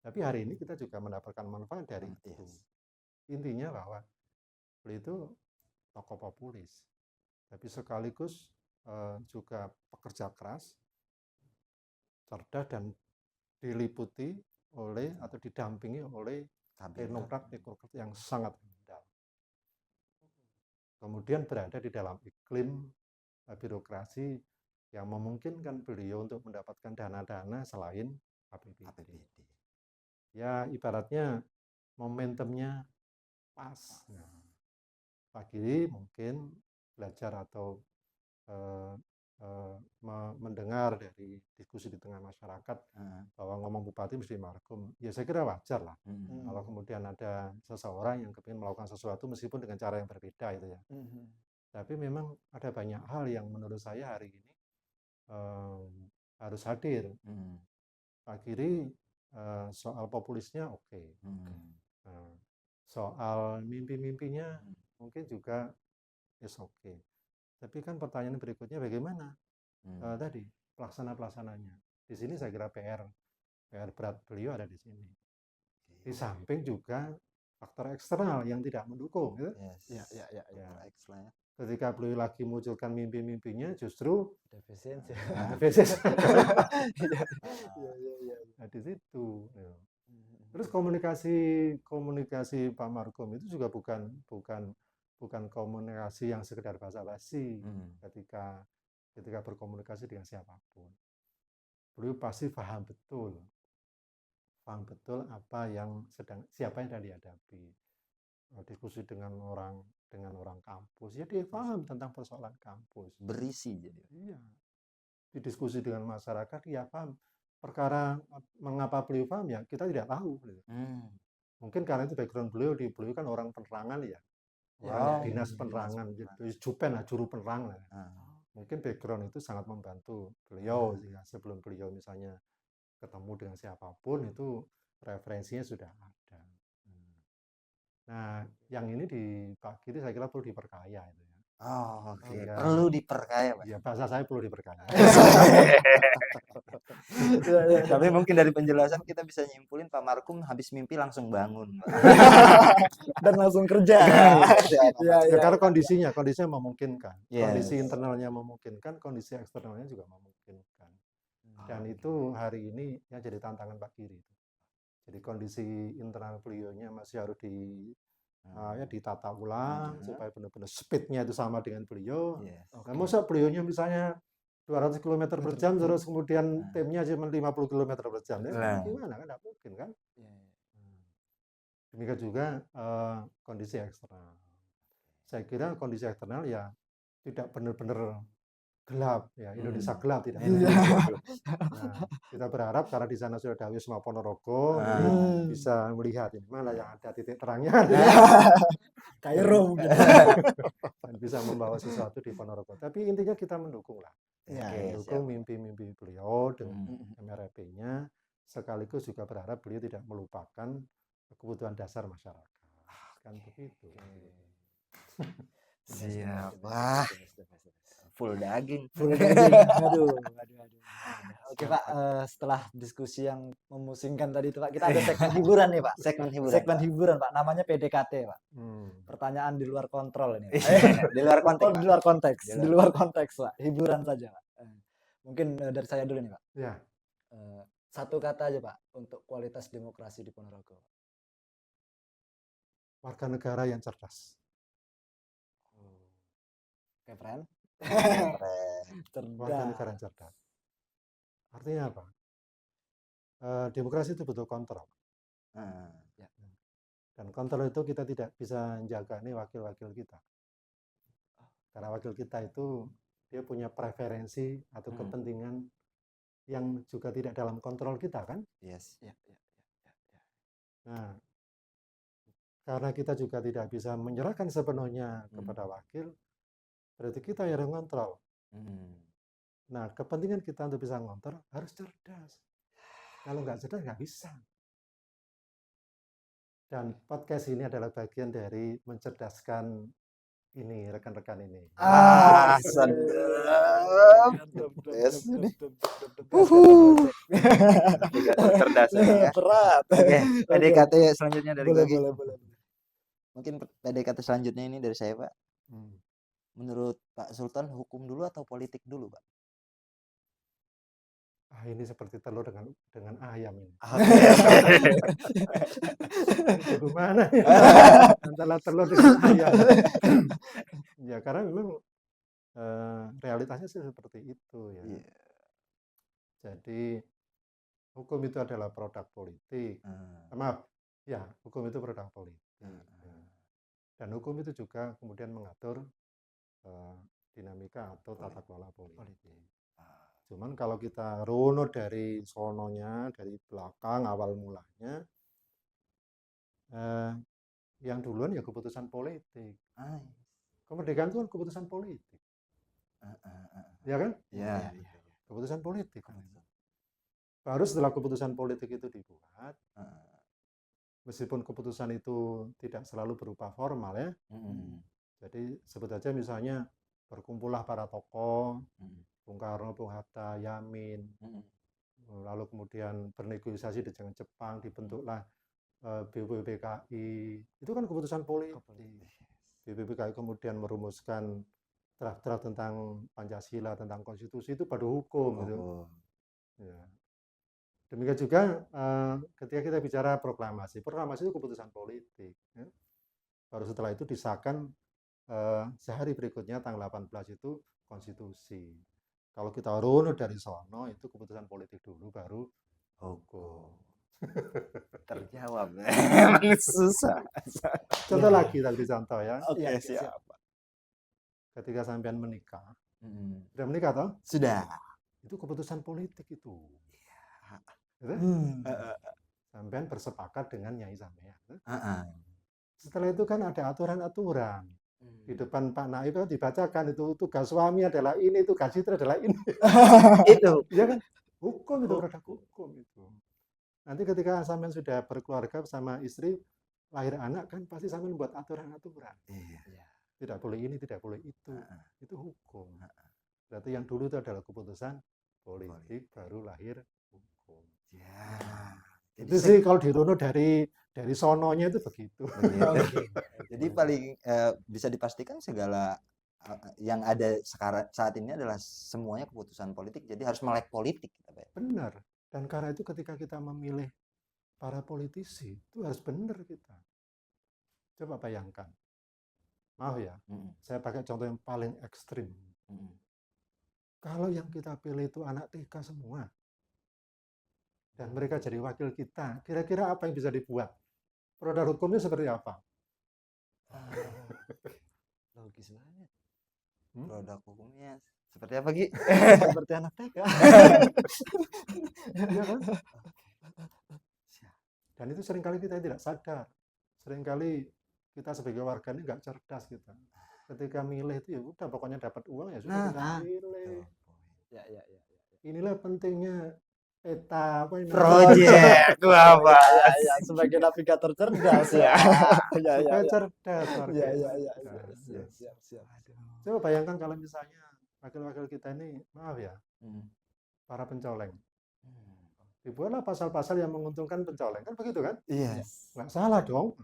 Tapi hari ini kita juga mendapatkan manfaat dari itu. Intinya bahwa beliau itu tokoh populis, tapi sekaligus juga pekerja keras, cerdas dan diliputi oleh atau didampingi oleh teknokrat yang sangat handal. Kemudian berada di dalam iklim birokrasi yang memungkinkan beliau untuk mendapatkan dana-dana selain APBD. Ya ibaratnya momentumnya pas. Pak Giri mungkin belajar atau mendengar dari diskusi di tengah masyarakat bahwa ngomong bupati mesti markum. Ya saya kira wajar lah. Kalau kemudian ada seseorang yang kepingin melakukan sesuatu meskipun dengan cara yang berbeda itu ya. Tapi memang ada banyak hal yang menurut saya hari ini harus hadir. Pak Giri soal populisnya oke. Soal mimpi-mimpinya mungkin juga is oke. Tapi kan pertanyaan berikutnya bagaimana tadi pelaksananya. Di sini saya kira PR berat beliau ada di sini. Di samping juga faktor eksternal yang tidak mendukung. Gitu. Ketika beliau lagi munculkan mimpi-mimpinya justru defisiensi. Nah, di situ. Terus komunikasi Pak Markum itu juga bukan komunikasi yang sekedar basa-basi ketika berkomunikasi dengan siapapun. Beliau pasti paham betul apa yang siapa yang sedang dihadapi. Diskusi dengan orang kampus, ya dia paham tentang persoalan kampus. Berisi jadi. Iya. Didiskusi dengan masyarakat, ya paham. Perkara mengapa beliau paham ya kita tidak tahu. Mungkin karena itu background beliau kan orang penerangan ya. Dinas penerangan, juru penerang. Mungkin background itu sangat membantu beliau sebelum beliau misalnya ketemu dengan siapapun itu referensinya sudah ada. Nah, yang ini di Pak Giri saya kira perlu diperkaya itu ya. Perlu diperkaya, Pak. Ya, bahasa saya perlu diperkaya. Tapi mungkin dari penjelasan kita bisa nyimpulin Pak Markum habis mimpi langsung bangun. Dan langsung kerja. Karena kondisinya memungkinkan. Kondisi internalnya memungkinkan, kondisi eksternalnya juga memungkinkan. Dan itu hari ini yang jadi tantangan Pak Giri. Jadi kondisi internal beliaunya masih harus ditata ulang supaya benar-benar speednya itu sama dengan beliau. Nah, masa beliaunya misalnya 200 km per jam terus kemudian timnya cuma 50 km per jam. Gimana kan? Tidak mungkin kan? Demikian juga kondisi eksternal. Saya kira kondisi eksternal ya tidak benar-benar gelap ya, Indonesia gelap tidak. Nah, kita berharap karena di sana sudah ada Wisma Ponorogo bisa melihat ini mana yang ada titik terangnya Kairo mungkin dan bisa membawa sesuatu di Ponorogo. Tapi intinya kita mendukung lah, mendukung mimpi-mimpi beliau dengan MRP-nya, sekaligus juga berharap beliau tidak melupakan kebutuhan dasar masyarakat. Kan begitu. Siap. Wah, full daging. Full daging. Aduh. Oke Pak, setelah diskusi yang memusingkan tadi itu Pak, kita ada segmen hiburan nih Pak. Segmen hiburan. Segmen hiburan Pak, namanya PDKT Pak. Pertanyaan di luar kontrol ini Pak. Di luar konteks. Di luar konteks. Di luar konteks Pak. Hiburan saja Pak. Mungkin dari saya dulu nih Pak. Ya. Satu kata aja Pak untuk kualitas demokrasi di Ponorogo. Warga negara yang cerdas. Oke, friend. Warga negara yang cerdas. Artinya apa? Demokrasi itu butuh kontrol. Ya. Dan kontrol itu kita tidak bisa menjaga ini wakil-wakil kita. Karena wakil kita itu dia punya preferensi atau kepentingan yang juga tidak dalam kontrol kita kan? Yes. Ya. Nah, karena kita juga tidak bisa menyerahkan sepenuhnya kepada wakil, berarti kita yang mengontrol. Nah, kepentingan kita untuk bisa ngontrol harus cerdas. Kalau nggak cerdas, nggak bisa. Dan podcast ini adalah bagian dari mencerdaskan ini, rekan-rekan ini. Sedap. Yes. Cerdas ya. Berat. Oke, PDKT selanjutnya dari Boleh. Mungkin PDKT selanjutnya ini dari saya, Pak. Menurut Pak Sultan, hukum dulu atau politik dulu, Pak? Ini seperti telur dengan ayam ini. Gimana ya? Antara telur dengan ayam. Ya, karena memang realitasnya sih seperti itu ya. Jadi hukum itu adalah produk politik. Maaf, ya hukum itu produk politik. Dan hukum itu juga kemudian mengatur dinamika atau tata kelola politik. Cuman kalau kita runut dari sononya, dari belakang awal mulanya, yang duluan ya keputusan politik. Kemerdekaan itu kan keputusan politik. Ya kan? Ya. Keputusan politik. Baru setelah keputusan politik itu dibuat, meskipun keputusan itu tidak selalu berupa formal ya. Jadi sebut aja misalnya berkumpullah para tokoh, Bung Karno, Bung Hatta, Yamin, lalu kemudian bernegosiasi dengan Jepang, dibentuklah BPPKI, itu kan keputusan politik. BPPKI kemudian merumuskan draft-draft tentang Pancasila, tentang konstitusi, itu baru hukum. Gitu. Ya. Demikian juga ketika kita bicara proklamasi itu keputusan politik. Ya. Baru setelah itu disahkan sehari berikutnya tanggal 18 itu konstitusi. Kalau kita runut dari sono itu keputusan politik dulu baru hukum. Terjawab. Emang susah. Contoh lagi tadi contoh ya. Oke, siap. Ketika sampean menikah. Sudah menikah toh? Sudah. Itu keputusan politik itu. Gitu? Sampean bersepakat dengan nyai sampean. Setelah itu kan ada aturan-aturan. Di depan Pak Naib itu dibacakan itu tugas suami adalah ini, tugas istri adalah ini. Itu. Ya kan? Hukum itu, produk hukum itu. Nanti ketika sampean sudah berkeluarga bersama istri, lahir anak kan pasti sampean buat aturan-aturan. Tidak boleh ini, tidak boleh itu. Itu hukum. Berarti yang dulu itu adalah keputusan politik, baru lahir hukum. Itu sih kalau dirunut dari sononya itu begitu. Jadi paling bisa dipastikan segala yang ada sekarang saat ini adalah semuanya keputusan politik. Jadi harus melek politik. Benar. Dan karena itu ketika kita memilih para politisi itu harus benar kita. Coba bayangkan. Maaf ya, saya pakai contoh yang paling ekstrim. Kalau yang kita pilih itu anak TK semua, dan mereka jadi wakil kita, kira-kira apa yang bisa dibuat? Produk hukumnya seperti apa? Logis banget. Produk hukumnya seperti apa, Gi? Seperti anak TK. Ya kan? Dan itu seringkali kita tidak sadar. Seringkali kita sebagai warga ini nggak cerdas kita. Ketika milih itu ya udah pokoknya dapat uang ya sudah kita pilih. Ya. Inilah pentingnya peta apa ini? Project. Wah, Pak. Ya, sebagai navigator cerdas ya. Ya, ya, Supaya ya. cerdas, luar Ya, ya, biasa ya, cerdas. siap, Yes. siap, siap. Coba bayangkan kalau misalnya wakil-wakil kita ini, maaf ya, Hmm. para pencoleng. Dibuatlah pasal-pasal yang menguntungkan pencoleng, kan begitu kan? Yes. Nggak salah dong.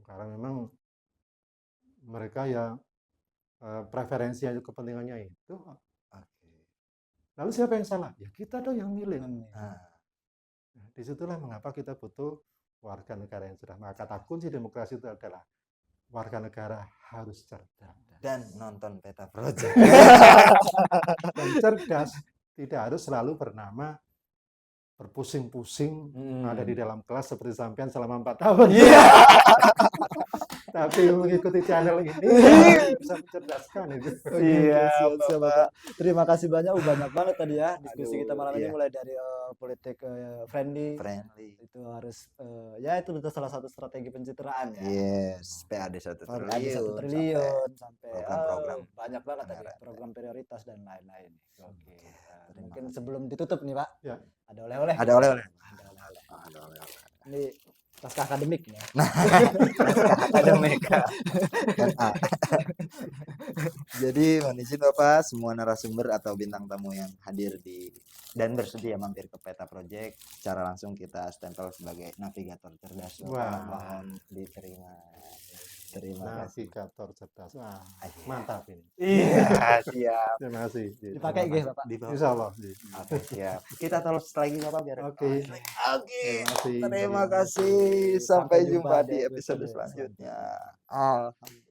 Karena memang mereka ya preferensinya kepentingannya itu. Lalu siapa yang salah? Ya kita dong yang milih. Ah. Nah, disitulah mengapa kita butuh warga negara yang cerdas. Maka kata kunci demokrasi itu adalah warga negara harus cerdas. Dan nonton Peta Project. Dan cerdas tidak harus selalu bernama berpusing-pusing ada di dalam kelas seperti sampean selama 4 tahun. Tapi mengikuti channel ini bisa mencerdaskan itu. Iya, siap, siap, Bapak. Bapak. Terima kasih banyak, banyak banget tadi ya diskusi Aduh, kita malam ini iya. mulai dari politik friendly. Itu harus ya itu betul salah satu strategi pencitraan ya. Yes, PAD 1 PAD 1 triliun triliun sampai program-program banyak banget tadi anggaran. program prioritas dan lain-lain. Oke. Terima Mungkin kasih. sebelum ditutup nih, Pak. Ya. Ada oleh-oleh. Ada oleh-oleh. Ada oleh-oleh. Ada oleh-oleh. Ini naskah akademik ya. Akademik. Dan A. Jadi mohon izin Bapak, semua narasumber atau bintang tamu yang hadir dan bersedia mampir ke Peta Project secara langsung kita stempel sebagai navigator cerdas. Bapak. Wah. Mohon diterima. Terima kasih. Navigator cerdas. Wah, mantap ini. Iya, siap. Terima kasih. Dipakai nggih, Bapak. Insya Allah. Oke, siap. Kita terus lagi Bapak biar. Oke. Oke. Terima kasih. Terima kasih. Sampai Sampai jumpa jumpa di di episode episode selanjutnya. Alhamdulillah.